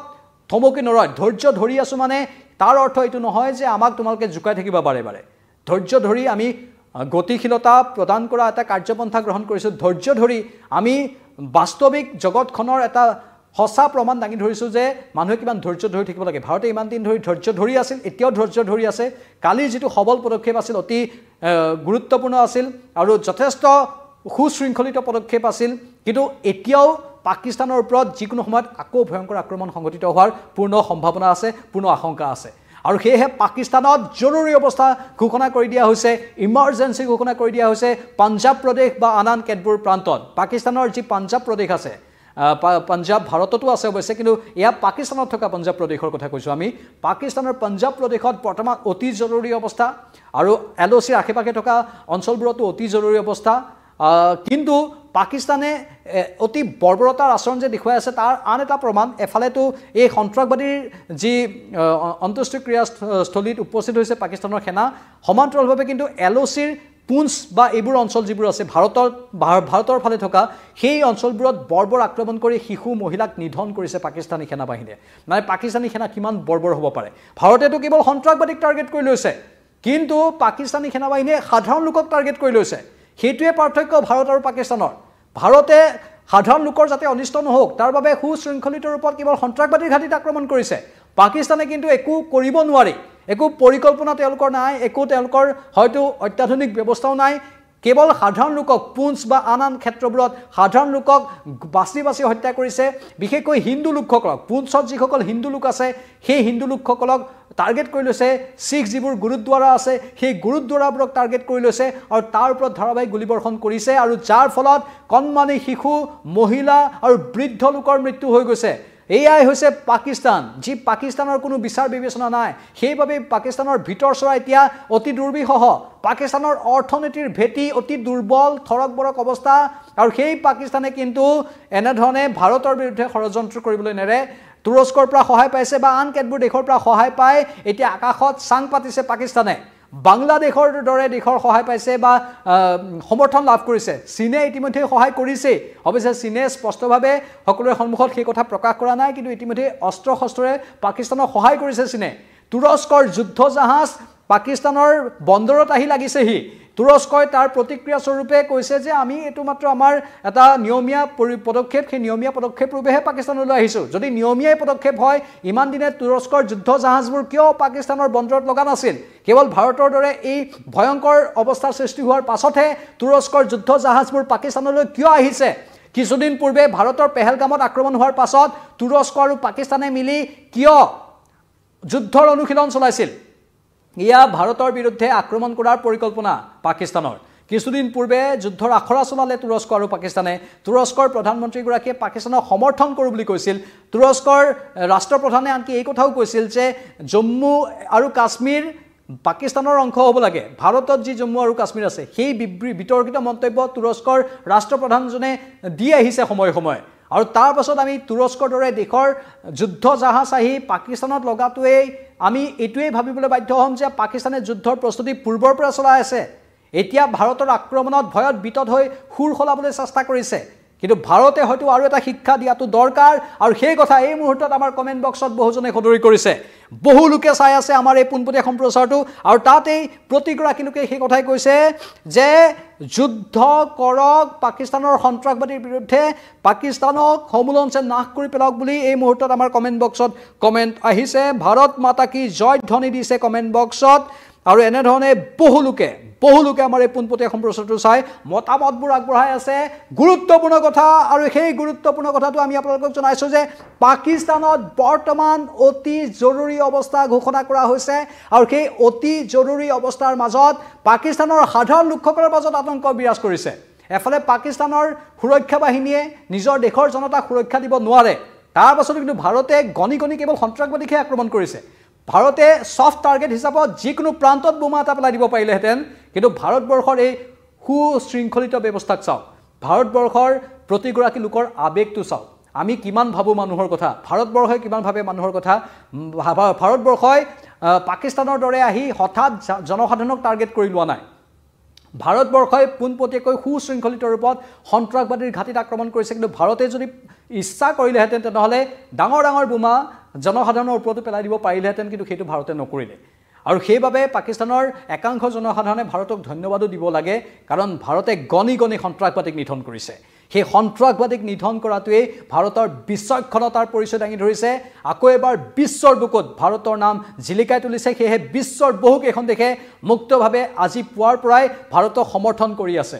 থমকি নৰয়। ধৈৰ্য ধৰি আছোঁ মানে তাৰ অৰ্থ এইটো নহয় যে আমাক তোমালোকে জোকাই থাকিবা বাৰে বাৰে। ধৈৰ্য ধৰি আমি গতিশীলতা প্ৰদান কৰা এটা কাৰ্যপন্থা গ্ৰহণ কৰিছোঁ। ধৈৰ্য ধৰি আমি বাস্তৱিক জগতখনৰ এটা সঁচা প্ৰমাণ দাঙি ধৰিছোঁ যে মানুহে কিমান ধৈৰ্য ধৰি থাকিব লাগে ভাৰতে ইমান দিন ধৰি ধৈৰ্য ধৰি আছিল এতিয়াও ধৈৰ্য ধৰি আছে কালিৰ যিটো সবল পদক্ষেপ আছিল অতি গুৰুত্বপূৰ্ণ আছিল আৰু যথেষ্ট সুশৃংখলিত পদক্ষেপ আছিল কিন্তু এতিয়াও পাকিস্তানৰ ওপৰত যিকোনো সময়ত আকৌ ভয়ংকৰ আক্ৰমণ সংঘটিত হোৱাৰ পূৰ্ণ সম্ভাৱনা আছে পূৰ্ণ আশংকা আছে আৰু সেয়েহে পাকিস্তানত জৰুৰী অৱস্থা ঘোষণা কৰি দিয়া হৈছে ইমাৰ্জেন্সি ঘোষণা কৰি দিয়া হৈছে পাঞ্জাব প্ৰদেশ বা আন কেতবোৰ প্ৰান্তত পাকিস্তানৰ যি পাঞ্জাব প্ৰদেশ আছে পাঞ্জাব ভাৰততো আছে অৱশ্যে কিন্তু এয়া পাকিস্তানত থকা পাঞ্জাব প্ৰদেশৰ কথা কৈছোঁ আমি পাকিস্তানৰ পাঞ্জাব প্ৰদেশত বৰ্তমান অতি জৰুৰী অৱস্থা আৰু LOCৰ আশে-পাশে থকা অঞ্চলবোৰতো অতি জৰুৰী অৱস্থা কিন্তু পাকিস্তানে অতি বৰ্বৰতাৰ আচৰণ যে দেখুৱাই আছে তাৰ আন এটা প্ৰমাণ এফালেতো এই সন্ত্ৰাসবাদীৰ যি অন্ত্যেষ্টিক্ৰিয়াস্থলীত উপস্থিত হৈছে পাকিস্তানৰ সেনা সমান্তৰালভাৱে কিন্তু LOCৰ পুঞ্চ বা এইবোৰ অঞ্চল যিবোৰ আছে ভাৰতৰ ফালে থকা সেই অঞ্চলবোৰত বৰ্বৰ আক্ৰমণ কৰি শিশু মহিলাক নিধন কৰিছে পাকিস্তানী সেনাবাহিনীয়ে মানে পাকিস্তানী সেনা কিমান বৰ্বৰ হ'ব পাৰে ভাৰতেতো কেৱল সন্ত্ৰাসবাদীক টাৰ্গেট কৰি লৈছে কিন্তু পাকিস্তানী সেনাবাহিনীয়ে সাধাৰণ লোকক টাৰ্গেট কৰি লৈছে সেইটোৱে পাৰ্থক্য ভাৰত আৰু পাকিস্তানৰ ভাৰতে সাধাৰণ লোকৰ যাতে অনিষ্ট নহওক তাৰ বাবে সুশৃংখলিত ৰূপত কেৱল সন্ত্ৰাসবাদীৰ ঘাটিত আক্ৰমণ কৰিছে পাকিস্তানে কিন্তু একো কৰিব নোৱাৰি একো পৰিকল্পনা তেওঁলোকৰ নাই একো তেওঁলোকৰ হয়তো অত্যাধুনিক ব্যৱস্থাও নাই কেৱল সাধাৰণ লোকক পুঞ্চ বা আন ক্ষেত্ৰবোৰত সাধাৰণ লোকক বাছি বাছি হত্যা কৰিছে বিশেষকৈ হিন্দু লোকসকলক পুঞ্চত যিসকল হিন্দু লোক আছে সেই হিন্দু লোকসকলক টাৰ্গেট কৰি লৈছে শিখ যিবোৰ গুৰুদ্বাৰা আছে সেই গুৰুদ্বাৰাবোৰক টাৰ্গেট কৰি লৈছে আৰু তাৰ ওপৰত ধাৰাবাহিক গুলীবৰ্ষণ কৰিছে আৰু যাৰ ফলত কণমানি শিশু মহিলা আৰু বৃদ্ধ লোকৰ মৃত্যু হৈ গৈছে এয়াই হৈছে পাকিস্তান যি পাকিস্তানৰ কোনো বিচাৰ বিবেচনা নাই সেইভাবে পাকিস্তানৰ ভিতৰ চৰা এতিয়া অতি দুৰ্বিষহ পাকিস্তানৰ অৰ্থনীতিৰ ভেটি অতি দুৰ্বল থৰক-বৰক অৱস্থা আৰু সেই পাকিস্তানে কিন্তু এনেধৰণে ভাৰতৰ বিৰুদ্ধে ষড়যন্ত্ৰ কৰিবলৈ নেৰে তুৰস্কৰ পৰা সহায় পাইছে বা আন কেতবোৰ দেশৰ পৰা সহায় পাই এতিয়া আকাশত চাং পাতিছে পাকিস্তানে বাংলাদেশৰ দৰে দেশৰ সহায় পাইছে বা সমৰ্থন লাভ কৰিছে চীনে ইতিমধ্যে সহায় কৰিছে অৱশ্যে চীনে স্পষ্টভাৱে সকলোৰে সন্মুখত সেই কথা প্ৰকাশ কৰা নাই কিন্তু ইতিমধ্যে অস্ত্ৰ শস্ত্ৰৰে পাকিস্তানক সহায় কৰিছে চীনে তুৰস্কৰ যুদ্ধ জাহাজ পাকিস্তানৰ বন্দৰত আহি লাগিছেহি তুৰস্কই তাৰ প্ৰতিক্ৰিয়া স্বৰূপে কৈছে যে আমি এটো মাত্ৰ আমাৰ এটা নিয়মীয়া পদক্ষেপ সেই নিয়মীয়া পদক্ষেপ ৰূপেহে পাকিস্তানলৈ আহিছো যদি নিয়মীয়া পদক্ষেপ হয় ইমান দিনে তুৰস্কৰ যুদ্ধ জাহাজবোৰ কিয় পাকিস্তানৰ বন্দৰত লগা নাছিল কেৱল ভাৰতৰ দৰে এই ভয়ংকৰ অৱস্থাৰ সৃষ্টি হোৱাৰ পাছতহে তুৰস্কৰ যুদ্ধ জাহাজবোৰ পাকিস্তানলৈ কিয় আহিছে কিছুদিন পূৰ্বে ভাৰতৰ পেহেলগামত আক্ৰমণ হোৱাৰ পাছত তুৰস্ক আৰু পাকিস্তানে মিলি কিয় যুদ্ধৰ অনুশীলন চলাইছিল ইয়া ভাৰতৰ বিৰুদ্ধে আক্ৰমণ কৰাৰ পৰিকল্পনা পাকিস্তানৰ কিছুদিন পূৰ্বে যুদ্ধৰ আখৰা চলালে তুৰস্ক আৰু পাকিস্তানে তুৰস্কৰ প্ৰধানমন্ত্ৰীগৰাকীয়ে পাকিস্তানক সমৰ্থন কৰো বুলি কৈছিল তুৰস্কৰ ৰাষ্ট্ৰপ্ৰধানে আনকি এই কথাও কৈছিল যে জম্মু আৰু কাশ্মীৰ পাকিস্তানৰ অংশ হ'ব লাগে ভাৰতত যি জম্মু আৰু কাশ্মীৰ আছে সেই বিতৰ্কিত মন্তব্য তুৰস্কৰ ৰাষ্ট্ৰপ্ৰধানজনে দি আহিছে সময় সময় আৰু তাৰ পাছত আমি তুৰস্কৰ দৰে দেশৰ যুদ্ধ জাহাজ আহি পাকিস্তানত লগাটোৱে আমি এটোৱে ভাবিবলৈ বাধ্য হ'ম যে পাকিস্তানে যুদ্ধৰ প্ৰস্তুতি পূৰ্বৰ পৰা চলাই আছে এতিয়া ভাৰতৰ আক্ৰমণত ভয়ত বিতত হৈ হুৰ খলাবলৈ চেষ্টা কৰিছে কিন্তু ভাৰতে হয়তো আৰু এটা শিক্ষা দিয়াটো দৰকাৰ আৰু সেই কথা এই মুহূৰ্তত আমাৰ কমেন্ট বক্সত বহুজনে সদৰি কৰিছে বহু লোকে চাই আছে আমাৰ এই পোনপটীয়া সম্প্ৰচাৰটো আৰু তাতেই প্ৰতিগৰাকী লোকে সেই কথাই কৈছে যে যুদ্ধ কৰক পাকিস্তানৰ সন্ত্ৰাসবাদীৰ বিৰুদ্ধে পাকিস্তানক সমুলঞ্চে নাশ কৰি পেলাওক বুলি এই মুহূৰ্তত আমাৰ কমেন্ট বক্সত কমেন্ট আহিছে ভাৰত মাতা কি জয় ধ্বনি দিছে কমেন্ট বক্সত আৰু এনে ধৰণে বহু লোকে আমাৰ এই পোনপটীয়া সম্প্ৰচাৰটো চাই মতামতবোৰ আগবঢ়াই আছে গুৰুত্বপূৰ্ণ কথা আৰু সেই গুৰুত্বপূৰ্ণ কথাটো আমি আপোনালোকক জনাইছো যে পাকিস্তানত বৰ্তমান অতি জৰুৰী অৱস্থা ঘোষণা কৰা হৈছে আৰু সেই অতি জৰুৰী অৱস্থাৰ মাজত পাকিস্তানৰ সাধাৰণ লোকসকলৰ মাজত আতংক বিৰাজ কৰিছে এফালে পাকিস্তানৰ সুৰক্ষা বাহিনীয়ে নিজৰ দেশৰ জনতাক সুৰক্ষা দিব নোৱাৰে তাৰ পাছত কিন্তু ভাৰতে গণি কেৱল সন্ত্ৰাসবাদীকে আক্ৰমণ কৰিছে ভাৰতে সফট টাৰ্গেট হিচাপত যিকোনো প্ৰান্তত বোমা এটা পেলাই দিব পাৰিলেহেঁতেন কিন্তু ভাৰতবৰ্ষৰ এই সুশৃংখলিত ব্যৱস্থাক চাওক ভাৰতবৰ্ষৰ প্ৰতিগৰাকী লোকৰ আবেগটো চাওক আমি কিমান ভাবো মানুহৰ কথা ভাৰতবৰ্ষই কিমান ভাবে মানুহৰ কথা ভাৰতবৰ্ষই পাকিস্তানৰ দৰে আহি হঠাৎ জনসাধাৰণক টাৰ্গেট কৰি লোৱা নাই ভাৰতবৰ্ষই পোনপটীয়াকৈ সুশৃংখলিত ৰূপত সন্ত্ৰাসবাদীৰ ঘাটিত আক্ৰমণ কৰিছে কিন্তু ভাৰতে যদি ইচ্ছা কৰিলেহেঁতেন তেনেহ'লে ডাঙৰ বোমা জনসাধাৰণৰ ওপৰতো পেলাই দিব পাৰিলেহেঁতেন কিন্তু সেইটো ভাৰতে নকৰিলে আৰু সেইবাবে পাকিস্তানৰ একাংশ জনসাধাৰণে ভাৰতক ধন্যবাদো দিব লাগে কাৰণ ভাৰতে গণি সন্ত্ৰাসবাদীক নিধন কৰিছে সেই সন্ত্ৰাসবাদীক নিধন কৰাটোৱে ভাৰতৰ বিচক্ষণতাৰ পৰিচয় দাঙি ধৰিছে আকৌ এবাৰ বিশ্বৰ বুকুত ভাৰতৰ নাম জিলিকাই তুলিছে সেয়ে বিশ্বৰ বহুকেইখন দেশে মুক্তভাৱে আজি পুৱাৰ পৰাই ভাৰতক সমৰ্থন কৰি আছে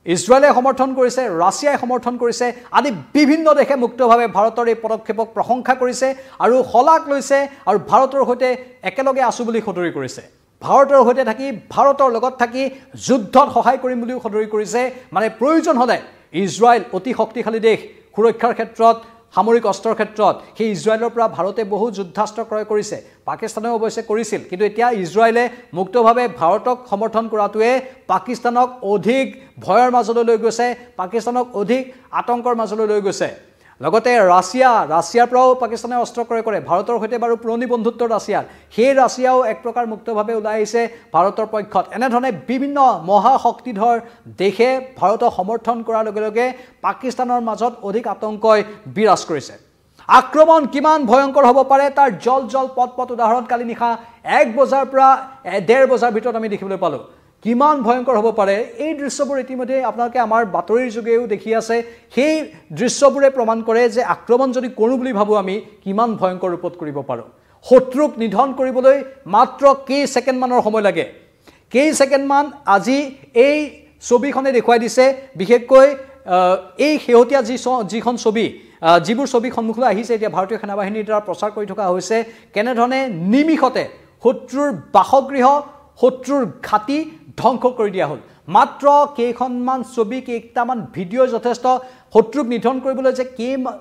ইজৰাইলে সমৰ্থন কৰিছে ৰাছিয়াই সমৰ্থন কৰিছে আদি বিভিন্ন দেশে মুক্তভাৱে ভাৰতৰ এই পদক্ষেপক প্ৰশংসা কৰিছে আৰু হলাক লৈছে আৰু ভাৰতৰ সৈতে একেলগে আছো বুলি সদৰি কৰিছে ভাৰতৰ সৈতে থাকি ভাৰতৰ লগত থাকি যুদ্ধত সহায় কৰিম বুলিও সদৰি কৰিছে মানে প্ৰয়োজন হলে ইজৰাইল অতি শক্তিশালী দেশ সুৰক্ষাৰ ক্ষেত্ৰত সামৰিক অস্ত্ৰৰ ক্ষেত্ৰত সেই ইজৰাইলৰ পৰা ভাৰতে বহু যুদ্ধাস্ত্ৰ ক্ৰয় কৰিছে পাকিস্তানেও অৱশ্যে কৰিছিল কিন্তু এতিয়া ইজৰাইলে মুক্তভাৱে ভাৰতক সমৰ্থন কৰাটোৱে পাকিস্তানক অধিক ভয়ৰ মাজলৈ লৈ গৈছে পাকিস্তানক অধিক আতংকৰ মাজলৈ লৈ গৈছে লগতে ৰাছিয়াৰ পৰাও পাকিস্তানে অস্ত্ৰ ক্ৰয় কৰে ভাৰতৰ সৈতে বাৰু পুৰণি বন্ধুত্ব ৰাছিয়াৰ সেই ৰাছিয়াও এক প্ৰকাৰ মুক্তভাৱে ওলাই আহিছে ভাৰতৰ পক্ষত এনেধৰণে বিভিন্ন মহাশক্তিধৰ দেশে ভাৰতক সমৰ্থন কৰাৰ লগে লগে পাকিস্তানৰ মাজত অধিক আতংকই বিৰাজ কৰিছে আক্ৰমণ কিমান ভয়ংকৰ হ'ব পাৰে তাৰ জল পট উদাহৰণ কালি নিশা 1 বজাৰ পৰা 1:30 বজাৰ ভিতৰত আমি দেখিবলৈ পালো কিমান ভয়ংকৰ হ'ব পাৰে এই দৃশ্যবোৰ ইতিমধ্যে আপোনালোকে আমাৰ বাতৰিৰ যোগেও দেখি আছে সেই দৃশ্যবোৰে প্ৰমাণ কৰে যে আক্ৰমণ যদি কৰো বুলি ভাবো আমি কিমান ভয়ংকৰ ৰূপত কৰিব পাৰো শত্ৰুক নিধন কৰিবলৈ মাত্ৰ কেই ছেকেণ্ড মানৰ সময় লাগে কেই ছেকেণ্ড মান আজি এই ছবিখনে দেখুৱাই দিছে বিশেষকৈ এই হেহতিয়া যিখন ছবি যিবোৰ ছবি সন্মুখলৈ আহিছে এতিয়া ভাৰতীয় সেনাবাহিনীৰ দ্বাৰা প্ৰচাৰ কৰি থকা হৈছে কেনেধৰণে নিমিষতে শত্ৰুৰ বাসগৃহ শত্ৰুৰ ঘাটি ধ্বংস কৰি দিয়া হ'ল মাত্ৰ কেইখনমান ছবি কেইটামান ভিডিঅ' যথেষ্ট শত্ৰুক নিধন কৰিবলৈ যে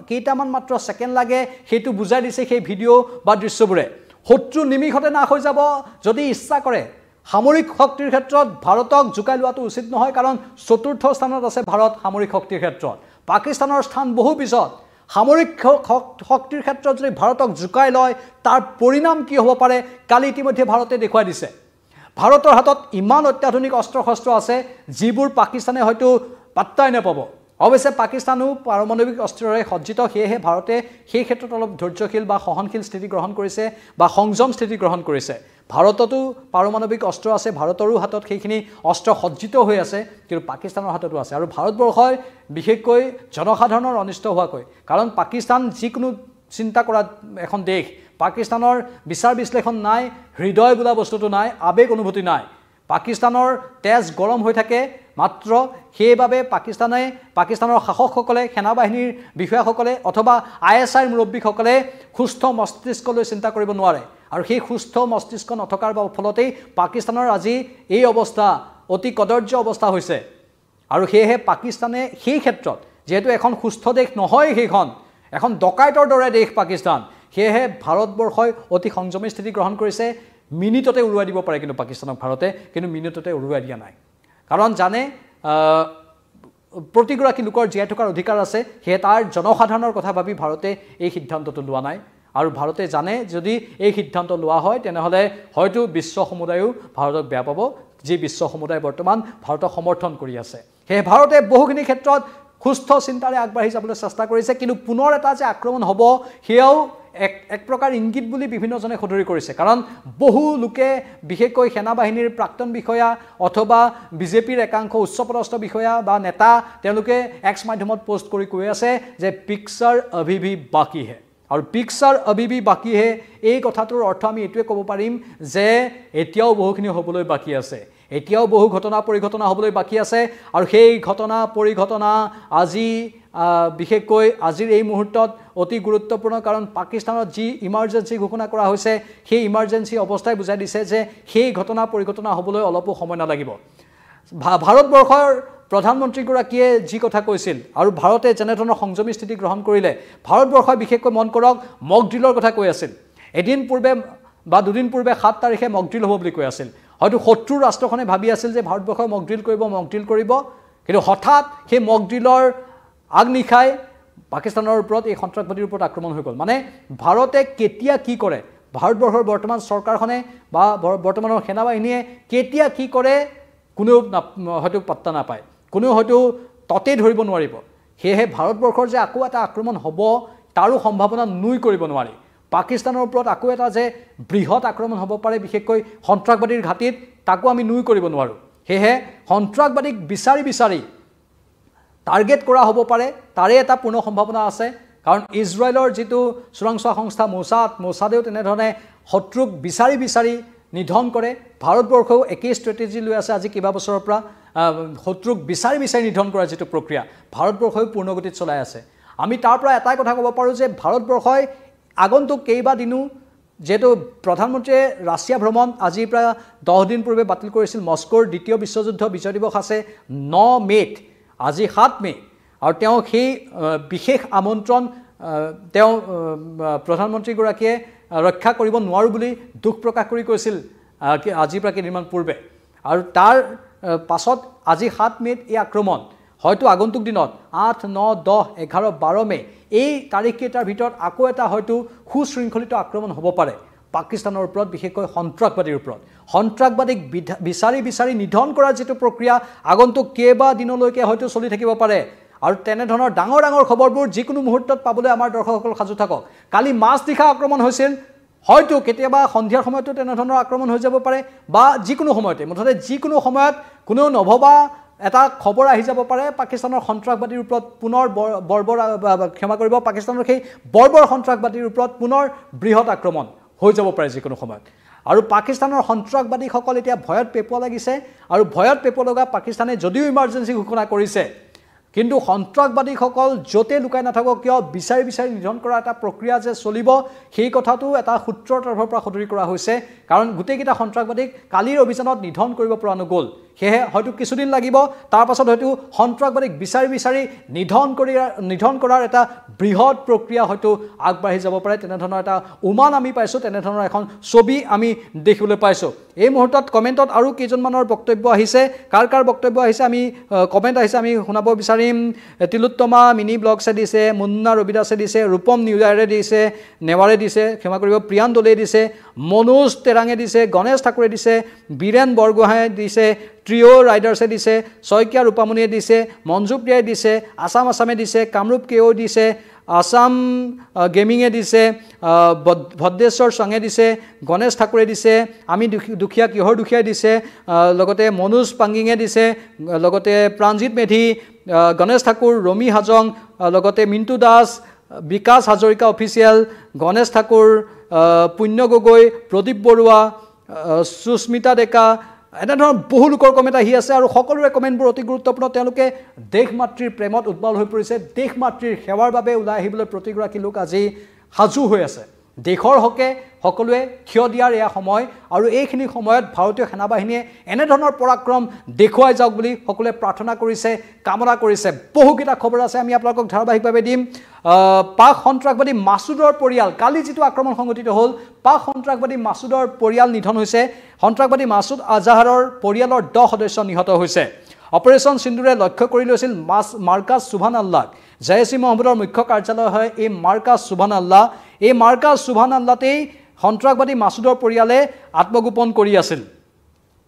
কেইটামান মাত্ৰ ছেকেণ্ড লাগে সেইটো বুজাই দিছে সেই ভিডিঅ' বা দৃশ্যবোৰে শত্ৰু নিমিষতে নাশ হৈ যাব যদি ইচ্ছা কৰে সামৰিক শক্তিৰ ক্ষেত্ৰত ভাৰতক জুকাই লোৱাটো উচিত নহয় কাৰণ চতুৰ্থ স্থানত আছে ভাৰত সামৰিক শক্তিৰ ক্ষেত্ৰত পাকিস্তানৰ স্থান বহু পিছত সামৰিক শক্তিৰ ক্ষেত্ৰত যদি ভাৰতক জুকাই লয় তাৰ পৰিণাম কি হ'ব পাৰে কালি ইতিমধ্যে ভাৰতে দেখুৱাই দিছে ভাৰতৰ হাতত ইমান অত্যাধুনিক অস্ত্ৰ শস্ত্ৰ আছে যিবোৰ পাকিস্তানে হয়তো পাত্তাই নাপাব অৱশ্যে পাকিস্তানো পাৰমাণৱিক অস্ত্ৰৰে সজ্জিত সেয়েহে ভাৰতে সেই ক্ষেত্ৰত অলপ ধৈৰ্যশীল বা সহনশীল স্থিতি গ্ৰহণ কৰিছে বা সংযম স্থিতি গ্ৰহণ কৰিছে ভাৰততো পাৰমাণৱিক অস্ত্ৰ আছে ভাৰতৰো হাতত সেইখিনি অস্ত্ৰ সজ্জিত হৈ আছে কিন্তু পাকিস্তানৰ হাততো আছে আৰু ভাৰতবৰ্ষই বিশেষকৈ জনসাধাৰণৰ অনিষ্ট হোৱাকৈ কাৰণ পাকিস্তান যিকোনো চিন্তা কৰা এখন দেশ পাকিস্তানৰ বিচাৰ বিশ্লেষণ নাই হৃদয় বোলা বস্তুটো নাই আবেগ অনুভূতি নাই পাকিস্তানৰ তেজ গৰম হৈ থাকে মাত্ৰ সেইভাবে পাকিস্তানৰ শাসকসকলে সেনাবাহিনীৰ বিষয়াসকলে অথবা ISIৰ মুৰব্বীসকলে সুস্থ মস্তিষ্কলৈ চিন্তা কৰিব নোৱাৰে আৰু সেই সুস্থ মস্তিষ্ক নথকাৰ ফলতেই পাকিস্তানৰ আজি এই অৱস্থা অতি কদৰ্য অৱস্থা হৈছে আৰু সেয়েহে পাকিস্তানে সেই ক্ষেত্ৰত যেহেতু এখন সুস্থ দেশ নহয় সেইখন এখন ডকাইতৰ দৰে দেশ পাকিস্তান সেয়েহে ভাৰতবৰ্ষই অতি সংযমী স্থিতি গ্ৰহণ কৰিছে মিনিটতে উৰুৱাই দিব পাৰে কিন্তু পাকিস্তানক ভাৰতে কিন্তু মিনিটতে উৰুৱাই দিয়া নাই কাৰণ জানে প্ৰতিগৰাকী লোকৰ জীয়াই থকাৰ অধিকাৰ আছে সেয়ে তাৰ জনসাধাৰণৰ কথা ভাবি ভাৰতে এই সিদ্ধান্তটো লোৱা নাই আৰু ভাৰতে জানে যদি এই সিদ্ধান্ত লোৱা হয় তেনেহলে হয়তো বিশ্ব সমুদায়ও ভাৰতক বেয়া পাব যি বিশ্ব সমুদায় বৰ্তমান ভাৰতক সমৰ্থন কৰি আছে সেয়ে ভাৰতে বহুখিনি ক্ষেত্ৰত সুস্থ চিন্তাৰে আগবাঢ়ি যাবলৈ চেষ্টা কৰিছে কিন্তু পুনৰ এটা যে আক্ৰমণ হ'ব হেয়াও এক প্ৰকাৰ ইংগিত বুলি বিভিন্নজনে সদৰি কৰিছে কাৰণ বহু লোকে বিশেষকৈ সেনাবাহিনীৰ প্ৰাক্তন বিষয়া অথবা বিজেপিৰ একাংশ উচ্চপদস্থ বিষয়া বা নেতা তেওঁলোকে এক্স মাধ্যমত পোষ্ট কৰি কৈ আছে যে পিকচাৰ अभी भी बाकी है আৰু পিকচাৰ अभी भी बाकी है এই কথাটোৰ অৰ্থ আমি এটোৱে ক'ব পাৰিম যে এতিয়াও বহুখিনি হ'বলৈ বাকি আছে এতিয়াও বহু ঘটনা পৰিঘটনা হ'বলৈ বাকি আছে আৰু সেই ঘটনা পৰিঘটনা আজি বিশেষকৈ আজিৰ এই মুহূৰ্তত অতি গুৰুত্বপূৰ্ণ কাৰণ পাকিস্তানত যি ইমাৰ্জেন্সি ঘোষণা কৰা হৈছে সেই ইমাৰ্জেন্সি অৱস্থাই বুজাই দিছে যে সেই ঘটনা পৰিঘটনা হ'বলৈ অলপো সময় নালাগিব ভাৰতবৰ্ষৰ প্ৰধানমন্ত্ৰীগৰাকীয়ে যি কথা কৈছিল আৰু ভাৰতে যেনেধৰণৰ সংযমী স্থিতি গ্ৰহণ কৰিলে ভাৰতবৰ্ষই বিশেষকৈ মন কৰক মক ড্ৰিলৰ কথা কৈ আছিল এদিন পূৰ্বে বা দুদিন পূৰ্বে 7 তাৰিখে মক ড্ৰিল হ'ব বুলি কৈ আছিল হয়তো শত্ৰু ৰাষ্ট্ৰখনে ভাবি আছিল যে ভাৰতবৰ্ষই মক ড্ৰিল কৰিব কিন্তু হঠাৎ সেই মক ড্ৰিলৰ আগনিখাই পাকিস্তানৰ ওপৰত এই সন্ত্ৰাসবাদীৰ ওপৰত আক্ৰমণ হৈ গ'ল মানে ভাৰতে কেতিয়া কি কৰে ভাৰতবৰ্ষৰ বৰ্তমান চৰকাৰখনে বা বৰ্তমানৰ সেনাবাহিনীয়ে কেতিয়া কি কৰে কোনেও হয়তো পাত্তা নাপায় কোনেও হয়তো ততে ধৰিব নোৱাৰিব সেয়েহে ভাৰতবৰ্ষৰ যে আকৌ এটা আক্ৰমণ হ'ব তাৰো সম্ভাৱনা নুই কৰিব নোৱাৰি পাকিস্তানৰ ওপৰত আকৌ এটা যে বৃহৎ আক্ৰমণ হ'ব পাৰে বিশেষকৈ সন্ত্ৰাসবাদীৰ ঘাটিত তাকো আমি নুই কৰিব নোৱাৰো সেয়েহে সন্ত্ৰাসবাদীক বিচাৰি টাৰ্গেট কৰা হ'ব পাৰে তাৰে এটা পূৰ্ণ সম্ভাৱনা আছে কাৰণ ইজৰাইলৰ যেটো চোৰাংচোৱা সংস্থা মোছাদেও তেনেধৰণে শত্ৰুক বিচাৰি নিধন কৰে ভাৰতবৰ্ষও একেই ষ্ট্ৰেটেজি লৈ আছে আজি কিবা বছৰৰ পৰা শত্ৰুক বিচাৰি নিধন কৰাৰ যেটো প্ৰক্ৰিয়া ভাৰতবৰ্ষও পূৰ্ণগতিত চলাই আছে আমি তাৰ পৰা এটাই কথা ক'ব পাৰো যে ভাৰতবৰ্ষই আগন্তুক কেইবা দিনো যেটো প্ৰধানমন্ত্ৰীয়ে ৰাছিয়া ভ্ৰমণ আজি প্ৰায় 10 দিন পূৰ্বে বাতিল কৰিছিল মস্কোৰ দ্বিতীয় বিশ্বযুদ্ধ বিজয় দিৱস আছে 9 মেত আজি 7 মে আৰু তেওঁ সেই বিশেষ আমন্ত্ৰণ তেওঁ প্ৰধানমন্ত্ৰী গৰাকীয়ে ৰক্ষা কৰিব নোৱাৰো বুলি দুখ প্ৰকাশ কৰি কৈছিল আজি প্ৰায় কেইদিনমান পূৰ্বে আৰু তাৰ পাছত আজি 7 মেত এই আক্ৰমণ হয়তো আগন্তুক দিনত 8 9 10 11 12 মে এই তাৰিখকেইটাৰ ভিতৰত আকৌ এটা হয়তো সুশৃংখলিত আক্ৰমণ হ'ব পাৰে পাকিস্তানৰ ওপৰত বিশেষকৈ সন্ত্ৰাসবাদীৰ ওপৰত সন্ত্ৰাসবাদীক বিচাৰি নিধন কৰাৰ যেটো প্ৰক্ৰিয়া আগন্তুক কেইবা দিনলৈকে হয়তো চলি থাকিব পাৰে আৰু তেনেধৰণৰ ডাঙৰ খবৰবোৰ যিকোনো মুহূৰ্তত পাবলৈ আমাৰ দৰ্শকসকল সাজু থাকক কালি মাছদিখা আক্ৰমণ হৈছিল হয়তো কেতিয়াবা সন্ধিয়াৰ সময়তো তেনেধৰণৰ আক্ৰমণ হৈ যাব পাৰে বা যিকোনো সময়তে মুঠতে যিকোনো সময়ত কোনো নভবা এটা খবৰ আহি যাব পাৰে পাকিস্তানৰ সন্ত্ৰাসবাদীৰ ওপৰত পুনৰ ক্ষমা কৰিব পাকিস্তানৰ সেই বৰ্বৰ সন্ত্ৰাসবাদীৰ ওপৰত পুনৰ বৃহৎ আক্ৰমণ হৈ যাব পাৰে যিকোনো সময়ত আৰু পাকিস্তানৰ সন্ত্ৰাসবাদীসকল এতিয়া ভয়ত পেপোৱা লাগিছে আৰু ভয়ত পেপোৱা লগা পাকিস্তানে যদিও ইমাৰ্জেন্সি ঘোষণা কৰিছে কিন্তু সন্ত্ৰাসবাদীসকল যতে লুকাই নাথাকক কিয় বিচাৰি নিধন কৰা এটা প্ৰক্ৰিয়া যে চলিব সেই কথাটো এটা সূত্ৰৰ তৰফৰ পৰা সদৰি কৰা হৈছে কাৰণ গোটেইকেইটা সন্ত্ৰাসবাদীক কালিৰ অভিযানত নিধন কৰিব পৰা নগল সেয়ে হয়তো কিছুদিন লাগিব তাৰ পাছত হয়তো সন্ত্ৰাসবাদীক বিচাৰি নিধন কৰাৰ এটা বৃহৎ প্ৰক্ৰিয়া হয়তো আগবাঢ়ি যাব পাৰে তেনেধৰণৰ এটা উমান আমি পাইছো তেনেধৰণৰ এখন ছবি আমি দেখিবলৈ পাইছো এই মুহূৰ্তত কমেন্টত আৰু কেইজনমানৰ বক্তব্য আহিছে কাৰ বক্তব্য আহিছে আমি কমেন্ট আহিছে আমি শুনাব বিচাৰিম তিলোত্তমা মিনি ব্লগছে দিছে মুন্না ৰবিদাসে দিছে ৰূপম নিউজাৰে দিছে নেৱাৰে দিছে ক্ষমা কৰিব প্ৰিয়ান দলে দিছে মনোজ তেৰাঙে দিছে গণেশ ঠাকুৰে দিছে বীৰেন বৰগোহাঁই দিছে ট্ৰিঅ' ৰাইডাৰ্ছে দিছে শইকীয়া ৰূপামণিয়ে দিছে মঞ্জু প্ৰিয়াই দিছে আছামে দিছে কামৰূপ কেও দিছে আসাম গেমিঙে দিছে ভদ্ৰেশ্বৰ সঙে দিছে গণেশ ঠাকুৰে দিছে আমি দুখীয়া কিহৰ দুখীয়াই দিছে লগতে মনোজ পাঙ্গিঙে দিছে লগতে প্ৰাণজিত মেধি গণেশ ঠাকুৰ ৰমি হাজং লগতে মিণ্টু দাস বিকাশ হাজৰিকা অফিচিয়েল গণেশ ঠাকুৰ পুণ্য গগৈ প্ৰদীপ বৰুৱা সুস্মিতা ডেকা এনেধৰণৰ বহু লোকৰ কমেণ্ট আহি আছে আৰু সকলোৰে কমেণ্টবোৰ অতি গুৰুত্বপূৰ্ণ তেওঁলোকে দেশ মাতৃৰ প্ৰেমত উদ্বল হৈ পৰিছে দেশ মাতৃৰ সেৱাৰ বাবে ওলাই আহিবলৈ প্ৰতিগৰাকী লোক আজি সাজু হৈ আছে দেশৰ হকে সকলোৱে থিয় দিয়াৰ এয়া সময় আৰু এইখিনি সময়ত ভাৰতীয় সেনাবাহিনীয়ে এনেধৰণৰ পৰাক্ৰম দেখুৱাই যাওক বুলি সকলোৱে প্ৰাৰ্থনা কৰিছে কামনা কৰিছে বহুকেইটা খবৰ আছে আমি আপোনালোকক ধাৰাবাহিকভাৱে দিম পাক সন্ত্ৰাসবাদী মাসুদৰ পৰিয়াল কালি যেটো আক্ৰমণ সংঘটিত হ'ল পাক সন্ত্ৰাসবাদী মাসুদৰ পৰিয়াল নিধন হৈছে সন্ত্ৰাসবাদী মাসুদ আজাহাৰৰ পৰিয়ালৰ 10 সদস্য নিহত হৈছে অপাৰেশন সিন্দুৰে লক্ষ্য কৰি লৈছিল মাৰ্কাজ সুবহান আল্লাহ জয়সি মহম্মদৰ মুখ্য কাৰ্যালয় হয় এই মাৰ্কাজ সুবহান আল্লাহ এই মাৰ্কাজ সুবহান আল্লাহতেই সন্ত্ৰাসবাদী মাসুদৰ পৰিয়ালে আত্মগোপন কৰি আছিল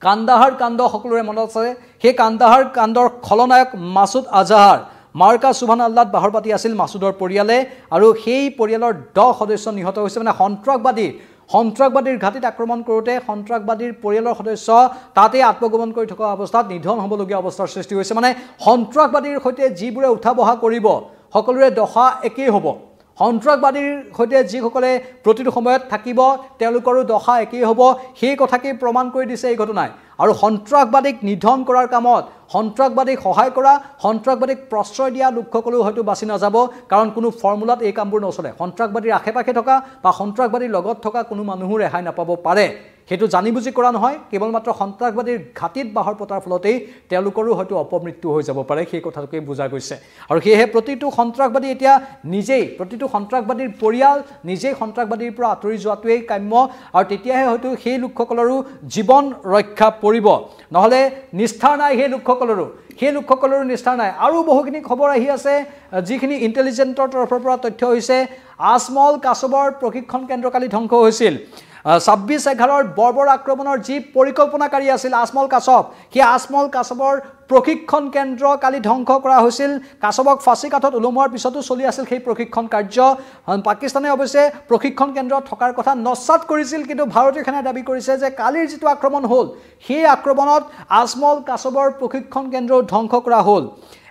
কান্দাহাৰ কাণ্ড সকলোৰে মনত আছে সেই কান্দাহাৰ কাণ্ডৰ খলনায়ক মাসুদ আজাহাৰ মাৰ্কাজ সুবহান আল্লাহত বাহৰ পাতি আছিল মাসুদৰ পৰিয়ালে আৰু সেই পৰিয়ালৰ 10 সদস্য নিহত হৈছে মানে সন্ত্ৰাসবাদীৰ ঘাটিত আক্ৰমণ কৰোতে সন্ত্ৰাসবাদীৰ পৰিয়ালৰ সদস্য তাতে আত্মগোপন কৰি থকা অৱস্থাত নিধন হ'বলগীয়া অৱস্থাৰ সৃষ্টি হৈছে মানে সন্ত্ৰাসবাদীৰ সৈতে যিবোৰে উঠা বহা কৰিব সকলোৰে দশা একেই হ'ব সন্ত্ৰাসবাদীৰ সৈতে যিসকলে প্ৰতিটো সময়ত থাকিব তেওঁলোকৰো দশা একেই হ'ব সেই কথাকে প্ৰমাণ কৰি দিছে এই ঘটনাই আৰু সন্ত্ৰাসবাদীক নিধন কৰাৰ কামত সন্ত্ৰাসবাদীক সহায় কৰা সন্ত্ৰাসবাদীক প্ৰশ্ৰয় দিয়া লোকসকলেও হয়তো বাছি নাযাব কাৰণ কোনো ফৰ্মুলাত এই কামবোৰ নচলে সন্ত্ৰাসবাদীৰ আশে-পাশে থকা বা সন্ত্ৰাসবাদীৰ লগত থকা কোনো মানুহো ৰেহাই নাপাব পাৰে হেতু জানি বুজি কৰা নহয় কেৱল মাত্ৰ সন্ত্ৰাসবাদীৰ ঘাটিত বাহৰ পতাৰ ফলতেই তেওঁলোকৰো হয়তো অপমৃত্যু হৈ যাব পাৰে সেই কথাটোকে বুজা গৈছে আৰু সেয়েহে প্ৰতিটো সন্ত্ৰাসবাদী এতিয়া নিজেই প্ৰতিটো সন্ত্ৰাসবাদীৰ পৰিয়াল নিজেই সন্ত্ৰাসবাদীৰ পৰা আঁতৰি যোৱাটোৱেই কাম্য আৰু তেতিয়াহে হয়তো সেই লোকসকলৰো জীৱন ৰক্ষা পৰিব নহলে নিষ্ঠাৰ নাই সেই লোকসকলৰো নিষ্ঠাৰ নাই আৰু বহুখিনি খবৰ আহি আছে যিখিনি ইন্টেলিজেন্টৰ তৰফৰ পৰা তথ্য হৈছে আসমল কাছবৰ প্ৰশিক্ষণ কেন্দ্ৰ কালি ধ্বংস হৈছিল 26/11 বৰ্বৰ আক্ৰমণৰ যি পৰিকল্পনাকাৰী আছিল আসমল কাছব সেই আসমল কাছবৰ প্ৰশিক্ষণ কেন্দ্ৰ কালি ধ্বংস কৰা হৈছিল কাছবক ফাঁচী কাঠত ওলমোৱাৰ পিছতো চলি আছিল সেই প্ৰশিক্ষণ কাৰ্য পাকিস্তানে অৱশ্যে প্ৰশিক্ষণ কেন্দ্ৰ থকাৰ কথা নস্যাৎ কৰিছিল কিন্তু ভাৰতীয় সেনাই দাবী কৰিছে যে কালিৰ যিটো আক্ৰমণ হ'ল সেই আক্ৰমণত আজমল কাছবৰ প্ৰশিক্ষণ কেন্দ্ৰ ধ্বংস কৰা হ'ল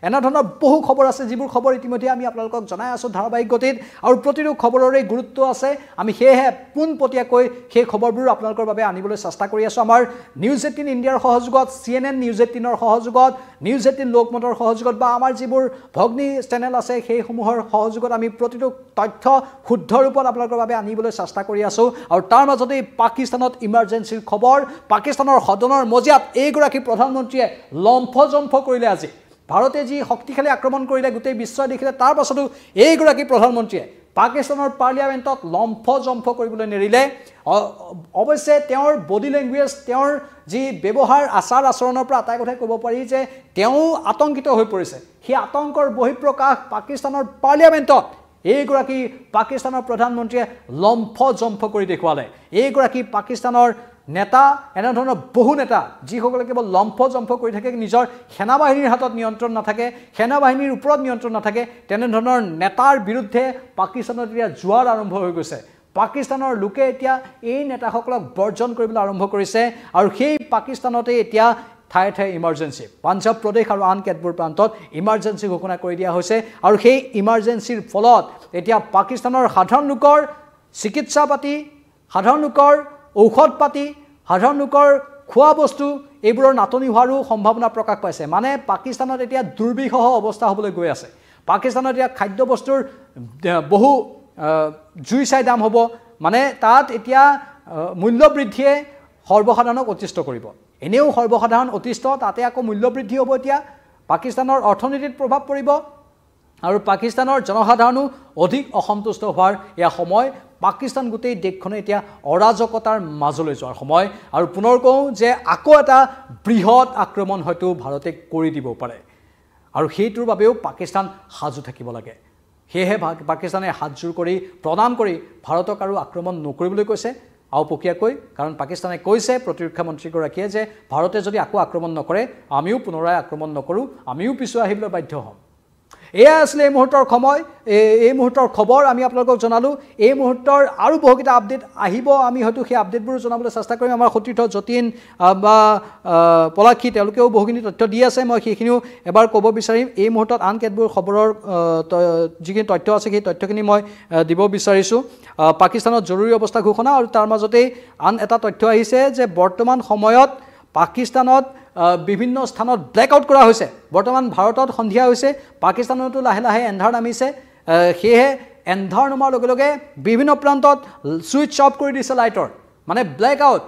এনেধৰণৰ বহু খবৰ আছে যিবোৰ খবৰ ইতিমধ্যে আমি আপোনালোকক জনাই আছো ধাৰাবাহিক গতিত আৰু প্ৰতিটো খবৰৰে গুৰুত্ব আছে আমি সেয়েহে পোনপটীয়াকৈ সেই খবৰবোৰ আপোনালোকৰ বাবে আনিবলৈ চেষ্টা কৰি আছো আমাৰ নিউজ 18 ইণ্ডিয়াৰ সহযোগত CNN নিউজ 18ৰ সহযোগত নিউজ 18 লোকমতৰ সহযোগত বা আমাৰ যিবোৰ ভগ্নী চেনেল আছে সেইসমূহৰ সহযোগত আমি প্ৰতিটো তথ্য শুদ্ধ ৰূপত আপোনালোকৰ বাবে আনিবলৈ চেষ্টা কৰি আছো আৰু তাৰ মাজতে পাকিস্তানত ইমাৰ্জেন্সিৰ খবৰ পাকিস্তানৰ সদনৰ মজিয়াত এইগৰাকী প্ৰধানমন্ত্ৰীয়ে লম্ফজম্ফ কৰিলে আজি ভাৰতে যি শক্তিশালী আক্ৰমণ কৰিলে গোটেই বিশ্বই দেখিলে তাৰ পাছতো এইগৰাকী প্ৰধানমন্ত্ৰীয়ে পাকিস্তানৰ পাৰ্লিয়ামেণ্টত লম্ফজম্ফ কৰিবলৈ নেৰিলে অৱশ্যে তেওঁৰ বডি লেংগুৱেজ তেওঁৰ যি ব্যৱহাৰ আচাৰ আচৰণৰ পৰা আটাই কথাই ক'ব পাৰি যে তেওঁ আতংকিত হৈ পৰিছে সেই আতংকৰ বহিঃপ্ৰকাশ পাকিস্তানৰ পাৰ্লিয়ামেণ্টত এইগৰাকী পাকিস্তানৰ প্ৰধানমন্ত্ৰীয়ে লম্ফজম্ফ কৰি দেখুৱালে এইগৰাকী পাকিস্তানৰ নেতা এনেধৰণৰ বহু নেতা যিসকলে কেৱল লম্ফজম্ফ কৰি থাকে নিজৰ সেনাবাহিনীৰ হাতত নিয়ন্ত্ৰণ নাথাকে সেনাবাহিনীৰ ওপৰত নিয়ন্ত্ৰণ নাথাকে তেনেধৰণৰ নেতাৰ বিৰুদ্ধে পাকিস্তানত এতিয়া জোৱাৰ আৰম্ভ হৈ গৈছে পাকিস্তানৰ লোকে এতিয়া এই নেতাসকলক বৰ্জন কৰিবলৈ আৰম্ভ কৰিছে আৰু সেই পাকিস্তানতে এতিয়া ঠায়ে ঠায়ে ইমাৰ্জেন্সি পাঞ্জাৱ প্ৰদেশ আৰু আন কেতবোৰ প্ৰান্তত ইমাৰ্জেন্সি ঘোষণা কৰি দিয়া হৈছে আৰু সেই ইমাৰ্জেন্সিৰ ফলত এতিয়া পাকিস্তানৰ সাধাৰণ লোকৰ চিকিৎসা পাতি সাধাৰণ লোকৰ ঔষধ পাতি সাধাৰণ লোকৰ খোৱা বস্তু এইবোৰৰ নাটনি হোৱাৰো সম্ভাৱনা প্ৰকাশ পাইছে মানে পাকিস্তানত এতিয়া দুৰ্বিষহ অৱস্থা হ'বলৈ গৈ আছে পাকিস্তানত এতিয়া খাদ্য বস্তুৰ বহু জুই চাই দাম হ'ব মানে তাত এতিয়া মূল্য বৃদ্ধিয়ে সৰ্বসাধাৰণক অতিষ্ঠ কৰিব এনেও সৰ্বসাধাৰণ অতিষ্ঠ তাতে আকৌ মূল্য বৃদ্ধি হ'ব এতিয়া পাকিস্তানৰ অৰ্থনীতিত প্ৰভাৱ পৰিব আৰু পাকিস্তানৰ জনসাধাৰণো অধিক অসন্তুষ্ট হোৱাৰ এয়া সময় পাকিস্তান গোটেই দেশখনে এতিয়া অৰাজকতাৰ মাজলৈ যোৱাৰ সময় আৰু পুনৰ কওঁ যে আকৌ এটা বৃহৎ আক্ৰমণ হয়তো ভাৰতে কৰি দিব পাৰে আৰু সেইটোৰ বাবেও পাকিস্তান সাজু থাকিব লাগে সেয়েহে পাকিস্তানে হাতজোৰ কৰি প্ৰদান কৰি ভাৰতক আৰু আক্ৰমণ নকৰিবলৈ কৈছে আওপকীয়াকৈ কাৰণ পাকিস্তানে কৈছে প্ৰতিৰক্ষা মন্ত্ৰীগৰাকীয়ে যে ভাৰতে যদি আকৌ আক্ৰমণ নকৰে আমিও পুনৰাই আক্ৰমণ নকৰোঁ আমিও পিছুৱাই আহিবলৈ বাধ্য হ'ম এয়া আছিল এই মুহূৰ্তৰ সময় এই মুহূৰ্তৰ খবৰ আমি আপোনালোকক জনালোঁ এই মুহূৰ্তৰ আৰু বহুকেইটা আপডেট আহিব আমি হয়তো সেই আপডেটবোৰ জনাবলৈ চেষ্টা কৰিম আমাৰ সতীৰ্থ যতীন বা পলাক্ষী তেওঁলোকেও বহুখিনি তথ্য দি আছে মই সেইখিনিও এবাৰ ক'ব বিচাৰিম এই মুহূৰ্তত আন কেতবোৰ খবৰৰ যিখিনি তথ্য আছে সেই তথ্যখিনি মই দিব বিচাৰিছোঁ পাকিস্তানত জৰুৰী অৱস্থা ঘোষণা আৰু তাৰ মাজতেই আন এটা তথ্য আহিছে যে বৰ্তমান সময়ত পাকিস্তানত বিভিন্ন স্থানত ব্লেকআউট কৰা হৈছে বৰ্তমান ভাৰতত সন্ধিয়া হৈছে পাকিস্তানতো লাহে লাহে এন্ধাৰ নামিছে সেয়েহে এন্ধাৰ নমাৰ লগে লগে বিভিন্ন প্ৰান্তত সুইচ অফ কৰি দিছে লাইটৰ মানে ব্লেকআউট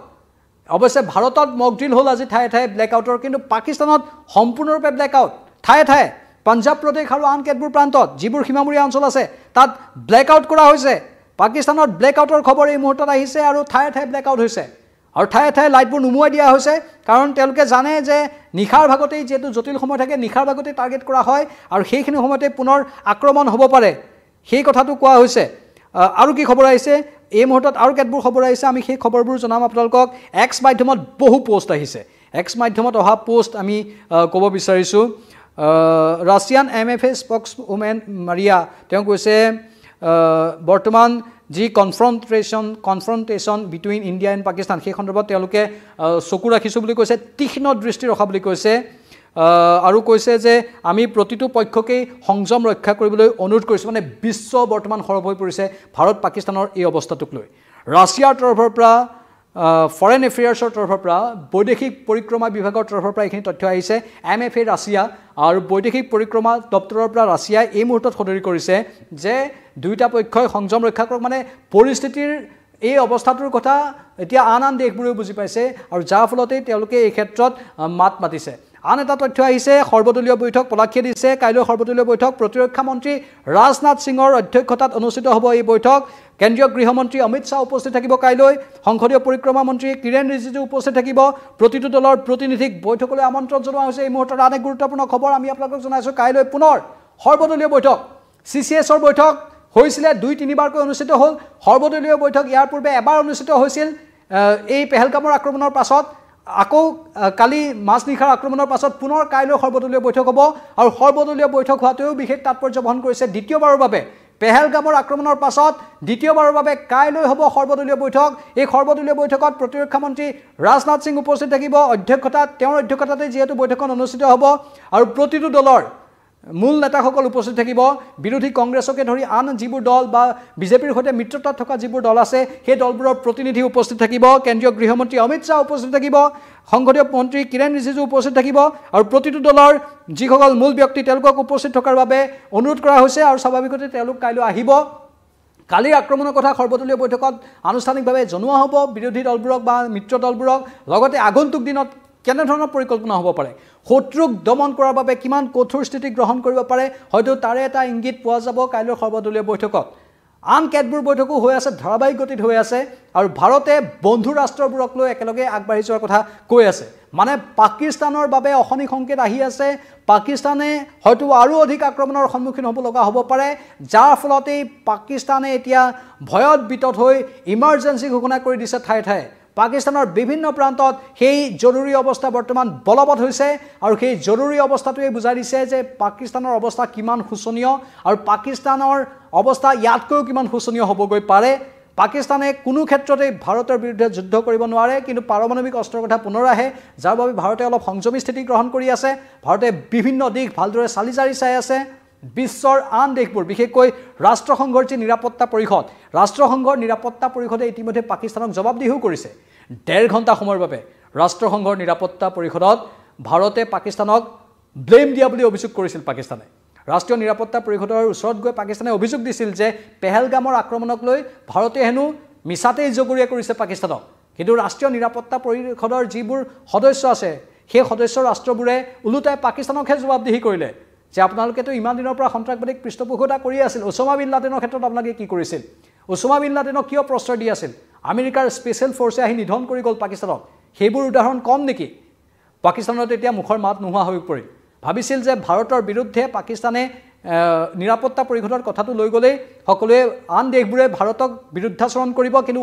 অৱশ্যে ভাৰতত মক ড্ৰিল হ'ল আজি ঠায়ে ঠায়ে ব্লেকআউটৰ কিন্তু পাকিস্তানত সম্পূৰ্ণৰূপে ব্লেকআউট ঠায়ে ঠায়ে পাঞ্জাৱ প্ৰদেশ আৰু আন কেতবোৰ প্ৰান্তত যিবোৰ সীমামূৰীয়া অঞ্চল আছে তাত ব্লেকআউট কৰা হৈছে পাকিস্তানত ব্লেকআউটৰ খবৰ এই মুহূৰ্তত আহিছে আৰু ঠায়ে ঠায়ে ব্লেকআউট হৈছে আৰু ঠায়ে ঠায়ে লাইটবোৰ নুমুৱাই দিয়া হৈছে কাৰণ তেওঁলোকে জানে যে নিশাৰ ভাগতেই যেহেতু জটিল সময় থাকে নিশাৰ ভাগতেই টাৰ্গেট কৰা হয় আৰু সেইখিনি সময়তে পুনৰ আক্ৰমণ হ'ব পাৰে সেই কথাটো কোৱা হৈছে আৰু কি খবৰ আহিছে এই মুহূৰ্তত আৰু কেতবোৰ খবৰ আহিছে আমি সেই খবৰবোৰ জনাম আপোনালোকক এক্স মাধ্যমত বহু পোষ্ট আহিছে এক্স মাধ্যমত অহা পোষ্ট আমি ক'ব বিচাৰিছোঁ ৰাছিয়ান MFA স্পক্সউমেন মাৰিয়া তেওঁ কৈছে বৰ্তমান যি কনফ্ৰণ্টেশ্যন বিটুইন ইণ্ডিয়া এণ্ড পাকিস্তান সেই সন্দৰ্ভত তেওঁলোকে চকু ৰাখিছোঁ বুলি কৈছে তীক্ষ্ণ দৃষ্টি ৰখা বুলি কৈছে আৰু কৈছে যে আমি প্ৰতিটো পক্ষকেই সংযম ৰক্ষা কৰিবলৈ অনুৰোধ কৰিছোঁ মানে বিশ্ব বৰ্তমান সৰব হৈ পৰিছে ভাৰত পাকিস্তানৰ এই অৱস্থাটোক লৈ ৰাছিয়াৰ তৰফৰ পৰা ফৰেন এফেয়াৰ্ছৰ তৰফৰ পৰা বৈদেশিক পৰিক্ৰমা বিভাগৰ তৰফৰ পৰা এইখিনি তথ্য আহিছে MFA ৰাছিয়া আৰু বৈদেশিক পৰিক্ৰমা দপ্তৰৰ পৰা ৰাছিয়াই এই মুহূৰ্তত সদৰি কৰিছে যে দুয়োটা পক্ষই সংযম ৰক্ষা কৰক মানে পৰিস্থিতিৰ এই অৱস্থাটোৰ কথা এতিয়া আন আন দেশবোৰেও বুজি পাইছে আৰু যাৰ ফলতেই তেওঁলোকে এই ক্ষেত্ৰত মাত মাতিছে আন এটা তথ্য আহিছে সৰ্বদলীয় বৈঠক পলাক্ষীয়ে দিছে কাইলৈ সৰ্বদলীয় বৈঠক প্ৰতিৰক্ষা মন্ত্ৰী ৰাজনাথ সিঙৰ অধ্যক্ষতাত অনুষ্ঠিত হ'ব এই বৈঠক কেন্দ্ৰীয় গৃহমন্ত্ৰী অমিত শ্বাহ উপস্থিত থাকিব কাইলৈ সংসদীয় পৰিক্ৰমা মন্ত্ৰী কিৰেণ ৰিজিজু উপস্থিত থাকিব প্ৰতিটো দলৰ প্ৰতিনিধিক বৈঠকলৈ আমন্ত্ৰণ জনোৱা হৈছে এই মুহূৰ্তত আন এক গুৰুত্বপূৰ্ণ খবৰ আমি আপোনালোকক জনাইছোঁ কাইলৈ পুনৰ সৰ্বদলীয় বৈঠক CCSৰ বৈঠক হৈছিলে 2-3 বাৰকৈ অনুষ্ঠিত হ'ল সৰ্বদলীয় বৈঠক ইয়াৰ পূৰ্বে এবাৰ অনুষ্ঠিত হৈছিল এই পেহেলগামৰ আক্ৰমণৰ পাছত আকৌ কালি মাজনিশাৰ আক্ৰমণৰ পাছত পুনৰ কাইলৈ সৰ্বদলীয় বৈঠক হ'ব আৰু সৰ্বদলীয় বৈঠক হোৱাটোও বিশেষ তাৎপৰ্য বহন কৰিছে দ্বিতীয়বাৰৰ বাবে পেহেলগামৰ আক্ৰমণৰ পাছত দ্বিতীয়বাৰৰ বাবে কাইলৈ হ'ব সৰ্বদলীয় বৈঠক এই সৰ্বদলীয় বৈঠকত প্ৰতিৰক্ষা মন্ত্ৰী ৰাজনাথ সিং উপস্থিত থাকিব তেওঁৰ অধ্যক্ষতাতে যেহেতু বৈঠকখন অনুষ্ঠিত হ'ব আৰু প্ৰতিটো দলৰ মূল নেতাসকল উপস্থিত থাকিব বিৰোধী কংগ্ৰেছকে ধৰি আন যিবোৰ দল বা বিজেপিৰ সৈতে মিত্ৰতাত থকা যিবোৰ দল আছে সেই দলবোৰৰ প্ৰতিনিধি উপস্থিত থাকিব কেন্দ্ৰীয় গৃহমন্ত্ৰী অমিত শ্বাহ উপস্থিত থাকিব সংসদীয় মন্ত্ৰী কিৰেণ ৰিজিজু উপস্থিত থাকিব আৰু প্ৰতিটো দলৰ যিসকল মূল ব্যক্তি তেওঁলোকক উপস্থিত থকাৰ বাবে অনুৰোধ কৰা হৈছে আৰু স্বাভাৱিকতে তেওঁলোক কাইলৈ আহিব কালিৰ আক্ৰমণৰ কথা সৰ্বদলীয় বৈঠকত আনুষ্ঠানিকভাৱে জনোৱা হ'ব বিৰোধী দলবোৰক বা মিত্ৰ দলবোৰক লগতে আগন্তুক দিনত কেনে ধৰণৰ পৰিকল্পনা হ'ব পাৰে শত্ৰুক দমন কৰাৰ বাবে কিমান কঠোৰ স্থিতি গ্ৰহণ কৰিব পাৰে হয়তো তাৰে এটা ইংগিত পোৱা যাব কাইলৈ সৰ্বদলীয় বৈঠকত আন কেতবোৰ বৈঠকো হৈ আছে ধাৰাবাহিক গতিত হৈ আছে আৰু ভাৰতে বন্ধু ৰাষ্ট্ৰবোৰক লৈ একেলগে আগবাঢ়ি যোৱাৰ কথা কৈ আছে মানে পাকিস্তানৰ বাবে অশনি সংকেত আহি আছে পাকিস্তানে হয়তো আৰু অধিক আক্ৰমণৰ সন্মুখীন হ'ব লগা হ'ব পাৰে যাৰ ফলতে পাকিস্তানে এতিয়া ভয়ত বিতত হৈ ইমাৰ্জেন্সি ঘোষণা কৰি দিছে ঠায়ে ঠায়ে পাকিস্তানৰ বিভিন্ন প্ৰান্তত সেই জৰুৰী অৱস্থা বৰ্তমান বলবৎ হৈছে আৰু সেই জৰুৰী অৱস্থাটোৱে বুজাই দিছে যে পাকিস্তানৰ অৱস্থা কিমান শোচনীয় আৰু পাকিস্তানৰ অৱস্থা ইয়াতকৈও কিমান শোচনীয় হ'বগৈ পাৰে পাকিস্তানে কোনো ক্ষেত্ৰতে ভাৰতৰ বিৰুদ্ধে যুদ্ধ কৰিব নোৱাৰে কিন্তু পাৰমাণৱিক অস্ত্ৰৰ কথা পুনৰ আহে যাৰ বাবে ভাৰতে অলপ সংযমী স্থিতি গ্ৰহণ কৰি আছে ভাৰতে বিভিন্ন দিশ ভালদৰে চালি জাৰি চাই আছে বিশ্বৰ আন দেশবোৰ বিশেষকৈ ৰাষ্ট্ৰসংঘৰ যি নিৰাপত্তা পৰিষদে ইতিমধ্যে পাকিস্তানক জবাবদিহিও কৰিছে 1.5 ঘণ্টা সময়ৰ বাবে ৰাষ্ট্ৰসংঘৰ নিৰাপত্তা পৰিষদত ভাৰতে পাকিস্তানক ব্লেম দিয়া বুলি অভিযোগ কৰিছিল পাকিস্তানে ৰাষ্ট্ৰীয় নিৰাপত্তা পৰিষদৰ ওচৰত গৈ পাকিস্তানে অভিযোগ দিছিল যে পেহেলগামৰ আক্ৰমণক লৈ ভাৰতে হেনো মিছাতেই জগৰীয়া কৰিছে পাকিস্তানক কিন্তু ৰাষ্ট্ৰীয় নিৰাপত্তা পৰিষদৰ যিবোৰ সদস্য আছে সেই সদস্য ৰাষ্ট্ৰবোৰে ওলোটাই পাকিস্তানকহে জবাবদিহি কৰিলে যে আপোনালোকেতো ইমান দিনৰ পৰা সন্ত্ৰাসবাদীক পৃষ্ঠপোষকতা কৰি আছিল ওছামা বিন লাডেনৰ ক্ষেত্ৰত আপোনালোকে কি কৰিছিল ওছামা বিন লাডেনক কিয় প্ৰশ্ৰয় দি আছিল আমেৰিকাৰ স্পেচিয়েল ফৰ্চে আহি নিধন কৰি গ'ল পাকিস্তানক সেইবোৰ উদাহৰণ কম নেকি পাকিস্তানত এতিয়া মুখৰ মাত নোহোৱা হৈ পৰিল ভাবিছিল যে ভাৰতৰ বিৰুদ্ধে পাকিস্তানে নিৰাপত্তা পৰিষদৰ কথাটো লৈ গ'লে সকলোৱে আন দেশবোৰে ভাৰতক বিৰুদ্ধাচৰণ কৰিব কিন্তু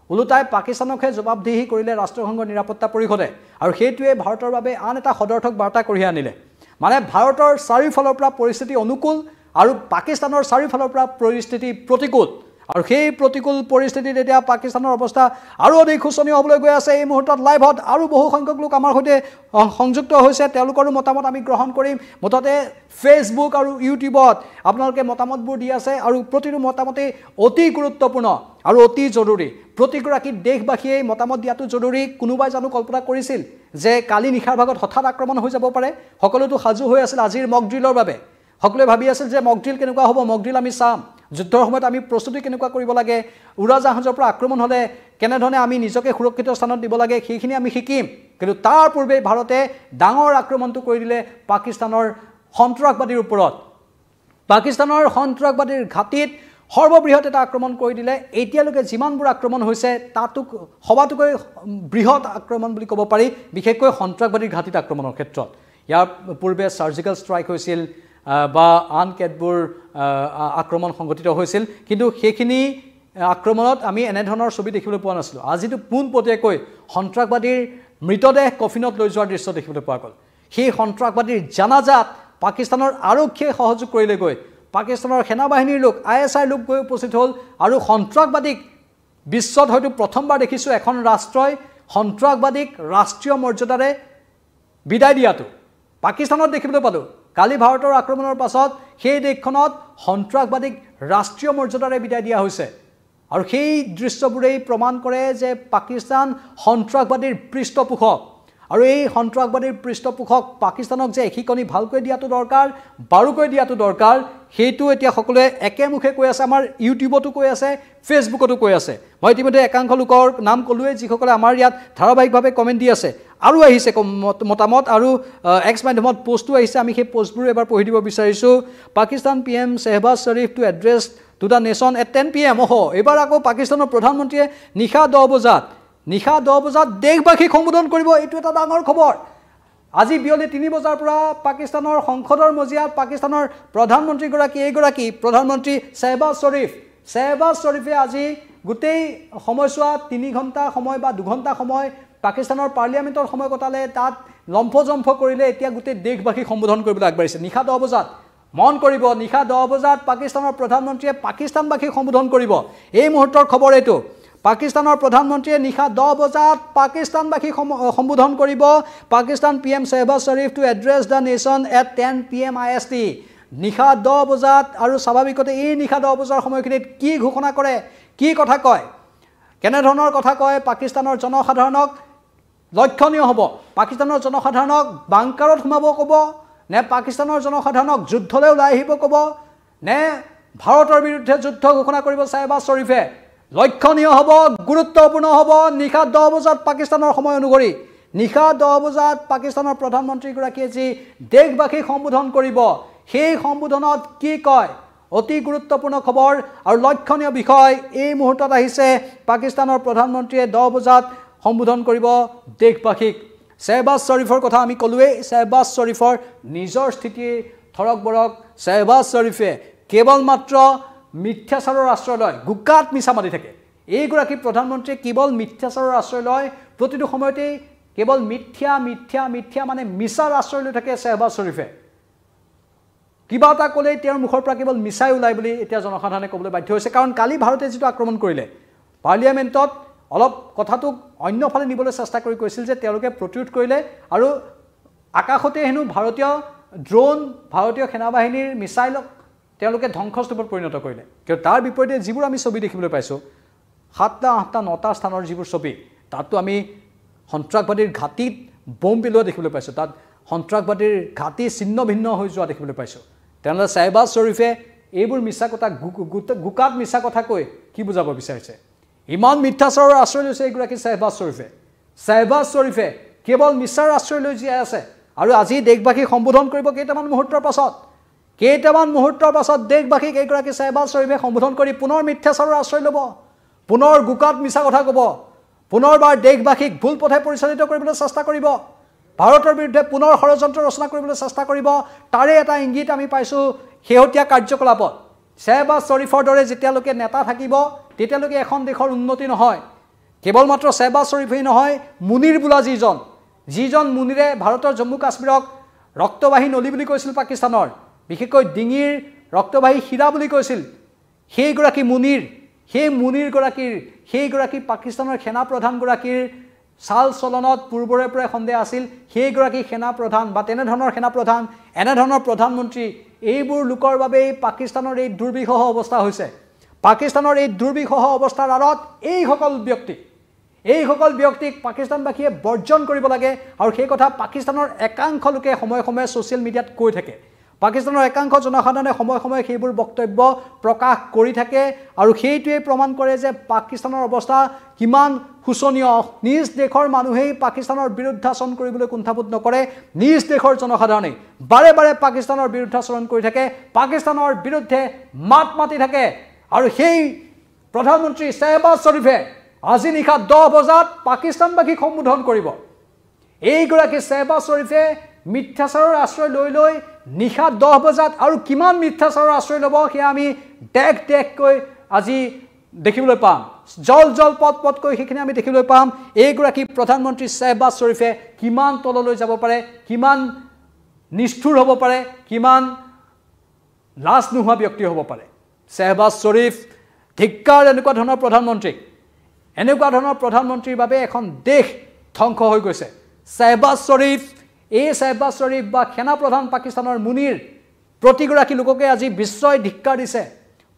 ওলোটাই পাকিস্তানকহে জবাবদিহি কৰিলে ৰাষ্ট্ৰসংঘৰ নিৰাপত্তা পৰিষদে আৰু সেইটোৱে ভাৰতৰ বাবে আন এটা সদৰ্থক বাৰ্তা কঢ়িয়াই আনিলে মানে ভাৰতৰ চাৰিওফালৰ পৰা পৰিস্থিতি অনুকূল আৰু পাকিস্তানৰ চাৰিওফালৰ পৰা পৰিস্থিতি প্ৰতিকূল আৰু সেই প্ৰতিকূল পৰিস্থিতিত এতিয়া পাকিস্তানৰ অৱস্থা আৰু অধিক শোচনীয় হ'বলৈ গৈ আছে এই মুহূৰ্তত লাইভত আৰু বহু সংখ্যক লোক আমাৰ সৈতে সংযুক্ত হৈছে তেওঁলোকৰো মতামত আমি গ্ৰহণ কৰিম মুঠতে ফেচবুক আৰু ইউটিউবত আপোনালোকে মতামতবোৰ দি আছে আৰু প্ৰতিটো মতামতেই অতি গুৰুত্বপূৰ্ণ আৰু অতি জৰুৰী প্ৰতিগৰাকী দেশবাসীয়ে মতামত দিয়াটো জৰুৰী কোনোবাই জানো কল্পনা কৰিছিল যে কালি নিশাৰ ভাগত হঠাৎ আক্ৰমণ হৈ যাব পাৰে সকলোতো সাজু হৈ আছিল আজিৰ মক ড্ৰিলৰ বাবে সকলোৱে ভাবি আছিল যে মক ড্ৰিল কেনেকুৱা হ'ব মক ড্ৰিল আমি চাম যুদ্ধৰ সময়ত আমি প্ৰস্তুতি কেনেকুৱা কৰিব লাগে উৰাজাহাজৰ পৰা আক্ৰমণ হ'লে কেনেধৰণে আমি নিজকে সুৰক্ষিত স্থানত দিব লাগে সেইখিনি আমি শিকিম কিন্তু তাৰ পূৰ্বে ভাৰতে ডাঙৰ আক্ৰমণটো কৰি দিলে পাকিস্তানৰ সন্ত্ৰাসবাদীৰ ওপৰত পাকিস্তানৰ সন্ত্ৰাসবাদীৰ ঘাটিত সৰ্ববৃহৎ এটা আক্ৰমণ কৰি দিলে এতিয়ালৈকে যিমানবোৰ আক্ৰমণ হৈছে তাতো সবাতোকৈ বৃহৎ আক্ৰমণ বুলি ক'ব পাৰি বিশেষকৈ সন্ত্ৰাসবাদীৰ ঘাটিত আক্ৰমণৰ ক্ষেত্ৰত ইয়াৰ পূৰ্বে সাৰ্জিকেল ষ্ট্ৰাইক হৈছিল বা আন কেতবোৰ আক্ৰমণ সংঘটিত হৈছিল কিন্তু সেইখিনি আক্ৰমণত আমি এনেধৰণৰ ছবি দেখিবলৈ পোৱা নাছিলোঁ আজিতো পোনপটীয়াকৈ সন্ত্ৰাসবাদীৰ মৃতদেহ কফিনত লৈ যোৱাৰ দৃশ্য দেখিবলৈ পোৱা গ'ল সেই সন্ত্ৰাসবাদীৰ জানাজাত পাকিস্তানৰ আৰক্ষীয়ে সহযোগ কৰিলে গৈ পাকিস্তানৰ সেনাবাহিনীৰ লোক ISI লোক গৈ উপস্থিত হ'ল আৰু সন্ত্ৰাসবাদীক বিশ্বত হয়তো প্ৰথমবাৰ দেখিছোঁ এখন ৰাষ্ট্ৰই সন্ত্ৰাসবাদীক ৰাষ্ট্ৰীয় মৰ্যাদাৰে বিদায় দিয়াটো পাকিস্তানত দেখিবলৈ পালোঁ কালি ভাৰতৰ আক্ৰমণৰ পাছত সেই দেশখনত সন্ত্ৰাসবাদীক ৰাষ্ট্ৰীয় মৰ্যাদাৰে বিদায় দিয়া হৈছে আৰু সেই দৃশ্যবোৰেই প্ৰমাণ কৰে যে পাকিস্তান সন্ত্ৰাসবাদীৰ পৃষ্ঠপোষক আৰু এই সন্ত্ৰাসবাদীৰ পৃষ্ঠপোষক পাকিস্তানক যে এখিকনি ভালকৈ দিয়াটো দৰকাৰ বাৰুকৈ দিয়াটো দৰকাৰ সেইটো এতিয়া সকলোৱে একেমুখে কৈ আছে আমাৰ ইউটিউবতো কৈ আছে ফেচবুকতো কৈ আছে মই ইতিমধ্যে একাংশ লোকৰ নাম ক'লোৱে যিসকলে আমাৰ ইয়াত ধাৰাবাহিকভাৱে কমেণ্ট দি আছে আৰু আহিছে মতামত আৰু এক্স মাধ্যমত পোষ্টটো আহিছে আমি সেই পোষ্টবোৰ এবাৰ পঢ়ি দিব বিচাৰিছোঁ Pakistan PM Shehbaz Sharif to address to the nation at 10 PM এইবাৰ আকৌ পাকিস্তানৰ প্ৰধানমন্ত্ৰীয়ে নিশা 10 বজাত দেশবাসীক সম্বোধন কৰিব এইটো এটা ডাঙৰ খবৰ আজি বিয়লি 3 বজাৰ পৰা পাকিস্তানৰ সংসদৰ মজিয়াত পাকিস্তানৰ প্ৰধানমন্ত্ৰী প্ৰধানমন্ত্ৰী শ্বাহবাজ শ্বৰীফে আজি গোটেই সময়ছোৱা 3 ঘণ্টা সময় বা 2 ঘণ্টা সময় পাকিস্তানৰ পাৰ্লিয়ামেণ্টৰ সময় কটালে তাত লম্ফজম্ফ কৰিলে এতিয়া গোটেই দেশবাসীক সম্বোধন কৰিবলৈ আগবাঢ়িছে নিশা 10 বজাত মন কৰিব নিশা 10 বজাত পাকিস্তানৰ প্ৰধানমন্ত্ৰীয়ে পাকিস্তানবাসীক সম্বোধন কৰিব এই মুহূৰ্তৰ খবৰ এইটো পাকিস্তানৰ প্ৰধানমন্ত্ৰীয়ে নিশা 10 বজাত পাকিস্তানবাসীক সম্বোধন কৰিব Pakistan PM Shehbaz Sharif to address the nation at 10 PM IST নিশা 10 বজাত আৰু স্বাভাৱিকতে এই নিশা 10 বজাৰ সময়খিনিত কি ঘোষণা কৰে কি কথা কয় কেনে ধৰণৰ কথা কয় পাকিস্তানৰ জনসাধাৰণক লক্ষণীয় হ'ব পাকিস্তানৰ জনসাধাৰণক বাংকাৰত সোমাব ক'ব নে পাকিস্তানৰ জনসাধাৰণক যুদ্ধলৈ ওলাই আহিব ক'ব নে ভাৰতৰ বিৰুদ্ধে যুদ্ধ ঘোষণা কৰিব Shehbaz Sharifে লক্ষণীয় হ'ব গুৰুত্বপূৰ্ণ হ'ব নিশা 10 বজাত পাকিস্তানৰ সময় অনুসৰি নিশা 10 বজাত পাকিস্তানৰ প্ৰধানমন্ত্ৰীগৰাকীয়ে যি দেশবাসীক সম্বোধন কৰিব সেই সম্বোধনত কি কয় অতি গুৰুত্বপূৰ্ণ খবৰ আৰু লক্ষণীয় বিষয় এই মুহূৰ্তত আহিছে পাকিস্তানৰ প্ৰধানমন্ত্ৰীয়ে 10 বজাত সম্বোধন কৰিব দেশবাসীক Shehbaz Sharifৰ কথা আমি কলোৱে Shehbaz Sharifৰ নিজৰ স্থিতি থৰক বৰক Shehbaz Sharifে কেৱল মাত্ৰ মিথ্যাচাৰৰ আশ্ৰয় লয় গুকাত মিছা মাতি থাকে এইগৰাকী প্ৰধানমন্ত্ৰীয়ে কেৱল মিথ্যাচাৰৰ আশ্ৰয় লয় প্ৰতিটো সময়তে কেৱল মিথ্যা মানে মিছাৰ আশ্ৰয় লৈ থাকে Shehbaz Sharifে কিবা এটা ক'লে তেওঁৰ মুখৰ পৰা কেৱল মিছাই ওলাই বুলি এতিয়া জনসাধাৰণে ক'বলৈ বাধ্য হৈছে কাৰণ কালি ভাৰতে যেটো আক্ৰমণ কৰিলে পাৰ্লিয়ামেণ্টত অলপ কথাটোক অন্যফালে নিবলৈ চেষ্টা কৰি কৈছিল যে তেওঁলোকে প্ৰতিৰোধ কৰিলে আৰু আকাশতে হেনু ভাৰতীয় ড্ৰোন ভাৰতীয় সেনাবাহিনীৰ মিছাইলক তেওঁলোকে ধ্বংসস্তূপত পৰিণত কৰিলে কিন্তু তাৰ বিপৰীতে যিবোৰ আমি ছবি দেখিবলৈ পাইছো 7টা 8টা 9টা স্থানৰ যিবোৰ ছবি তাততো আমি সন্ত্ৰাসবাদীৰ ঘাটিত বম পেলোৱা দেখিবলৈ পাইছো তাত সন্ত্ৰাসবাদীৰ ঘাটি ছিন্ন ভিন্ন হৈ যোৱা দেখিবলৈ পাইছো তেনেহ'লে Shehbaz Sharifে এইবোৰ মিছা কথা গুকাত মিছা কথা কৈ কি বুজাব বিচাৰিছে ইমান মিথ্যাচাৰৰ আশ্ৰয় লৈছে এইগৰাকী Shehbaz Sharifে কেৱল মিছাৰ আশ্ৰয় লৈ জীয়াই আছে আৰু আজি দেশবাসীক সম্বোধন কৰিব কেইটামান মুহূৰ্তৰ পাছত দেশবাসীক এইগৰাকী Shehbaz Sharifে সম্বোধন কৰি পুনৰ মিথ্যাচাৰৰ আশ্ৰয় ল'ব পুনৰ গুকাত মিছা কথা ক'ব পুনৰবাৰ দেশবাসীক ভুল পথে পৰিচালিত কৰিবলৈ চেষ্টা কৰিব ভাৰতৰ বিৰুদ্ধে পুনৰ ষড়যন্ত্ৰ ৰচনা কৰিবলৈ চেষ্টা কৰিব তাৰে এটা ইংগিত আমি পাইছো হেহতিয়া কাৰ্যকলাপত Shehbaz Sharifৰ দৰে যেতিয়ালৈকে নেতা থাকিব তেতিয়ালৈকে এখন দেশৰ উন্নতি নহয় কেৱল মাত্ৰ Shehbaz Sharifেই নহয় মুনিৰ বুলা যিজন মুনিৰে ভাৰতৰ জম্মু কাশ্মীৰক ৰক্তবাহী নলী বুলি কৈছিল পাকিস্তানৰ বিশেষকৈ ডিঙিৰ ৰক্তবাহী হীৰা বুলি কৈছিল সেইগৰাকী পাকিস্তানৰ সেনা প্ৰধানগৰাকীৰ সাল চলনত পূৰ্বৰে পৰা সন্দেহ আছিল সেইগৰাকী সেনা প্ৰধান বা তেনে ধৰণৰ সেনা প্ৰধান এনে ধৰণৰ প্ৰধানমন্ত্ৰী এইবোৰ লোকৰ বাবে পাকিস্তানৰ এই দুৰ্বিষহ অৱস্থা হৈছে পাকিস্তানৰ এই দুৰ্বিষহ অৱস্থাৰ আৰত এই সকল ব্যক্তিক পাকিস্তানবাসীয়ে বৰ্জন কৰিব লাগে আৰু সেই কথা পাকিস্তানৰ একাংশ লোকে সময়ে সময়ে সোশ্যাল মিডিয়াত কৈ থাকে পাকিস্তানৰ একাংশ জনসাধাৰণে সময়ে সময়ে সেইবোৰ বক্তব্য প্ৰকাশ কৰি থাকে আৰু সেইটোৱে প্ৰমাণ কৰে যে পাকিস্তানৰ অৱস্থা কিমান হুছনীয় নিজ দেশৰ মানুহেই পাকিস্তানৰ বিৰুদ্ধাচৰণ কৰিবলৈ কুণ্ঠাবোধ নকৰে নিজ দেশৰ জনসাধাৰণে বাৰে বাৰে পাকিস্তানৰ বিৰুদ্ধাচৰণ কৰি থাকে পাকিস্তানৰ বিৰুদ্ধে মাত মাতি থাকে আৰু সেই প্ৰধানমন্ত্ৰী Shehbaz Sharifে আজি নিশা 10 বজাত পাকিস্তানবাসীক সম্বোধন কৰিব এইগৰাকী Shehbaz Sharifে মিথ্যাচাৰৰ আশ্ৰয় লৈ নিশা 10 বজাত আৰু কিমান মিথ্যাচাৰৰ আশ্ৰয় ল'ব সেয়া আমি দেখকৈ আজি দেখিবলৈ পাম জল পট কৈ সেইখিনি আমি দেখিবলৈ পাম এইগৰাকী প্ৰধানমন্ত্ৰী Shehbaz Sharifে কিমান তললৈ যাব পাৰে কিমান নিষ্ঠুৰ হ'ব পাৰে কিমান লাজ নোহোৱা ব্যক্তি হ'ব পাৰে Shehbaz Sharif ধিক্কাৰ এনেকুৱা ধৰণৰ প্ৰধানমন্ত্ৰীৰ বাবে এখন দেশ ধ্বংস হৈ গৈছে Shehbaz Sharif বা সেনা প্ৰধান পাকিস্তানৰ মুনিৰ প্ৰতিগৰাকী লোককে আজি বিশ্বই ধিক্কাৰ দিছে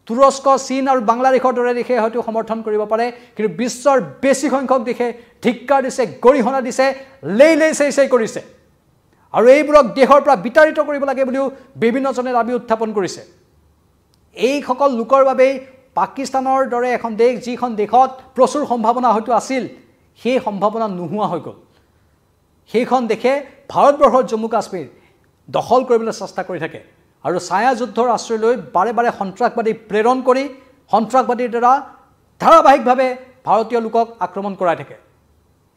তুৰস্ক চীন আৰু বাংলাদেশৰ দৰে দেশে হয়তো সমৰ্থন কৰিব পাৰে কিন্তু বিশ্বৰ বেছি সংখ্যক দেশে ধিক্কাৰ দিছে গৰিহণা দিছে লেই চেই কৰিছে আৰু এইবোৰক দেশৰ পৰা বিতাৰিত কৰিব লাগে বুলিও বিভিন্নজনে দাবী উত্থাপন কৰিছে এই সকল লোকৰ বাবে পাকিস্তানৰ দৰে এখন দেশ যিখন দেশত প্ৰচুৰ সম্ভাৱনা হয়তো আছিল সেই সম্ভাৱনা নোহোৱা হৈ গ'ল সেইখন দেখে ভাৰতবৰ্ষৰ জম্মু কাশ্মীৰ দখল কৰিবলৈ চেষ্টা কৰি থাকে আৰু ছায়া যুদ্ধৰ আশ্ৰয় লৈ বাৰে বাৰে সন্ত্ৰাসবাদী প্ৰেৰণ কৰি সন্ত্ৰাসবাদীৰ দ্বাৰা ধাৰাবাহিকভাৱে ভাৰতীয় লোকক আক্ৰমণ কৰাই থাকে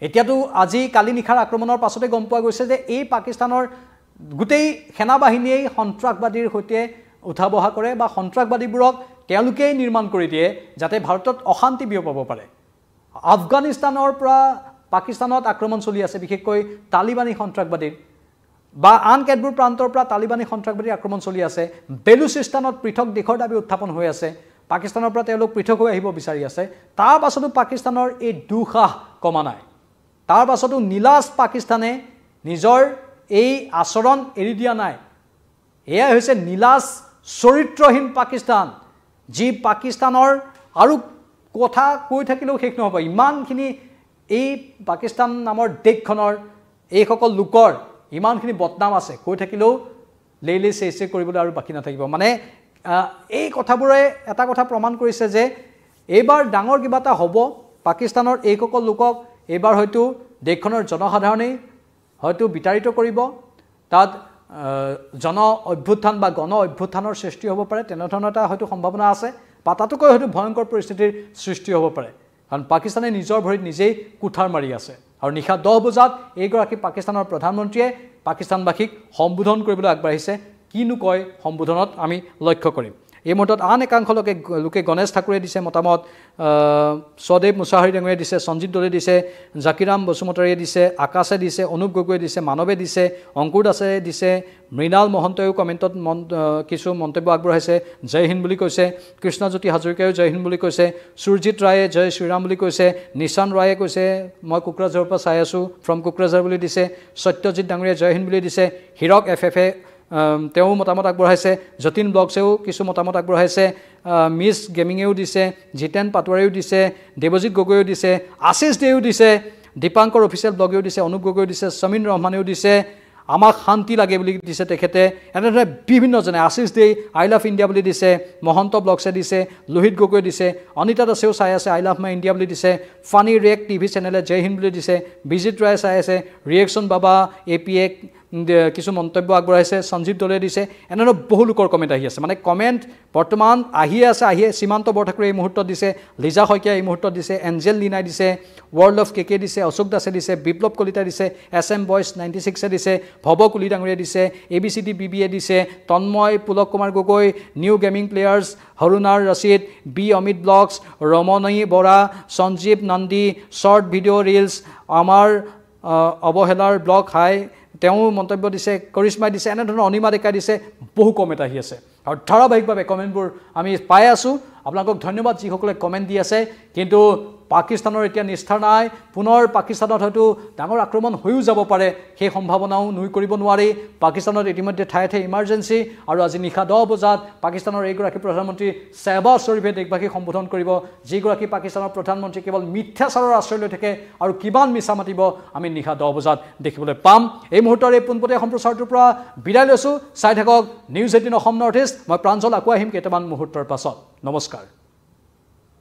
এতিয়াতো আজি কালি নিখাৰ আক্ৰমণৰ পাছতে গম পোৱা গৈছে যে এই পাকিস্তানৰ গোটেই সেনাবাহিনীয়ে সন্ত্ৰাসবাদীৰ সৈতে উঠা বহা কৰে বা সন্ত্ৰাসবাদীবোৰক তেওঁলোকেই নিৰ্মাণ কৰি দিয়ে যাতে ভাৰতত অশান্তি বিয়পাব পাৰে আফগানিস্তানৰ পৰা পাকিস্তানত আক্ৰমণ চলি আছে বিশেষকৈ তালিবানী সন্ত্ৰাসবাদীৰ বা আন কেতবোৰ প্ৰান্তৰ পৰা তালিবানী সন্ত্ৰাসবাদীৰ আক্ৰমণ চলি আছে বেলুচিস্তানত পৃথক দেশৰ দাবী উত্থাপন হৈ আছে পাকিস্তানৰ পৰা তেওঁলোক পৃথক হৈ আহিব বিচাৰি আছে তাৰ পাছতো পাকিস্তানৰ এই দুঃসাহ কমা নাই তাৰ পাছতো নীলাজ পাকিস্তানে নিজৰ এই আচৰণ এৰি দিয়া নাই এয়া হৈছে নীলাজ চৰিত্ৰহীন পাকিস্তান যি পাকিস্তানৰ আৰু কথা কৈ থাকিলেও শেষ নহব ইমানখিনি এই পাকিস্তান নামৰ দেশখনৰ এই সকল লোকৰ ইমানখিনি বদনাম আছে কৈ থাকিলেও লেইলে চেছে কৰিবলৈ আৰু বাকি নাথাকিব মানে এই কথাবোৰে এটা কথা প্ৰমাণ কৰিছে যে এইবাৰ ডাঙৰ কিবা এটা হ'ব পাকিস্তানৰ এই সকল লোকক এইবাৰ হয়তো দেশখনৰ জনসাধাৰণেই হয়তো বিতাৰিত কৰিব তাত জন অভ্যুত্থান বা গণ অভ্যুত্থানৰ সৃষ্টি হ'ব পাৰে তেনেধৰণৰ এটা হয়তো সম্ভাৱনা আছে বা তাতকৈ হয়তো ভয়ংকৰ পৰিস্থিতিৰ সৃষ্টি হ'ব পাৰে কাৰণ পাকিস্তানে নিজৰ ভৰিত নিজেই কুঠাৰ মাৰি আছে আৰু নিশা 10 বজাত এইগৰাকী পাকিস্তানৰ প্ৰধানমন্ত্ৰীয়ে পাকিস্তানবাসীক সম্বোধন কৰিবলৈ আগবাঢ়িছে কিনো কয় সম্বোধনত আমি লক্ষ্য কৰিম এই মুহূৰ্তত আন একাংশ লোকে গণেশ ঠাকুৰে দিছে মতামত সদেৱ মুছাহাৰী ডাঙৰীয়ে দিছে সঞ্জিত দলে দিছে জাকিৰাম বসুমতাৰীয়ে দিছে আকাশে দিছে অনুপ গগৈয়ে দিছে মানৱে দিছে অংকুৰ দাসে দিছে মৃণাল মহন্তয়ো কমেণ্টত কিছু মন্তব্য আগবঢ়াইছে জয় হিন্দ বুলি কৈছে কৃষ্ণজ্যোতি হাজৰিকায়ো জয় হিন্দ বুলি কৈছে সুৰজিত ৰায়ে জয় শ্ৰীৰাম বুলি কৈছে নিশান ৰায়ে কৈছে মই কোকৰাঝাৰৰ পৰা চাই আছোঁ ফ্ৰম কোকৰাঝাৰ বুলি দিছে সত্যজিৎ ডাঙৰীয়ে জয় হিন্দ বুলি দিছে হিৰক এফএফে তেওঁ মতামত আগবঢ়াইছে যতীন ব্লগছেও কিছু মতামত আগবঢ়াইছে মিছ গেমিঙেও দিছে জিতেন পাটোৱাৰীও দিছে দেৱজিৎ গগৈও দিছে আশিষ দেও দিছে দীপাংকৰ অফিচিয়েল ব্লগেও দিছে অনুপ গগৈও দিছে সমীন ৰহমানেও দিছে আমাক শান্তি লাগে বুলি দিছে তেখেতে এনেধৰণে বিভিন্নজনে আশিষ দে আই লাভ ইণ্ডিয়া বুলি দিছে মহন্ত ব্লগছে দিছে লোহিত গগৈ দিছে অনিতা দাসেও চাই আছে আই লাভ মাই ইণ্ডিয়া বুলি দিছে ফানি ৰিয়েক্ট টিভি চেনেলে জয় হিন্দ বুলি দিছে বিজিত ৰায়ে চাই আছে ৰিয়েকশ্যন বাবা এপিএ কিছু মন্তব্য আগবঢ়াইছে সঞ্জীৱ দলে দিছে এনেধৰণৰ বহু লোকৰ কমেণ্ট আহি আছে মানে কমেণ্ট বৰ্তমান আহিয়ে সীমান্ত বৰঠাকুৰে এই মুহূৰ্তত দিছে লিজা শইকীয়া এই মুহূৰ্তত দিছে এঞ্জেল লিনাই দিছে ৱৰ্ল্ড অফ কেকে দিছে অশোক দাসে দিছে বিপ্লৱ কলিতা দিছে SM বয়ছ 96এ দিছে ভৱ কুলি ডাঙৰীয়ে দিছে ABCD BBA দিছে Tanmoy Pulak Kumar Gogoi new gaming players Harunar Rashid B Amit blogs Ramani Bora Sanjib Nandi short video' reels আমাৰ অৱহেলাৰ ব্লগ হাই তেওঁ মন্তব্য দিছে কৰিশ্মাই দিছে এনেধৰণৰ অনিমা ডেকা দিছে বহু কমেণ্ট আহি আছে আৰু ধাৰাবাহিকভাৱে কমেণ্টবোৰ আমি পাই আছোঁ আপোনালোকক ধন্যবাদ যিসকলে কমেণ্ট দি আছে কিন্তু পাকিস্তানৰ এতিয়া নিষ্ঠাৰ নাই পুনৰ পাকিস্তানত হয়তো ডাঙৰ আক্ৰমণ হৈও যাব পাৰে সেই সম্ভাৱনাও নুই কৰিব নোৱাৰি পাকিস্তানত ইতিমধ্যে ঠায়ে ঠায়ে ইমাৰ্জেঞ্চি আৰু আজি নিশা 10 বজাত পাকিস্তানৰ এইগৰাকী প্ৰধানমন্ত্ৰী শ্বাহবাজ শ্বৰীফে দেশবাসীক সম্বোধন কৰিব যিগৰাকী পাকিস্তানৰ প্ৰধানমন্ত্ৰী কেৱল মিথ্যাচাৰৰ আশ্ৰয় লৈ থাকে আৰু কিমান মিছা মাতিব আমি নিশা 10 বজাত দেখিবলৈ পাম এই মুহূৰ্তৰ এই পোনপটীয়া সম্প্ৰচাৰটোৰ পৰা বিদায় লৈছোঁ চাই থাকক নিউজ 18 অসম নৰ্থ ইষ্ট মই প্ৰাঞ্জল আকৌ আহিম কেইটামান মুহূৰ্তৰ পাছত নমস্কাৰ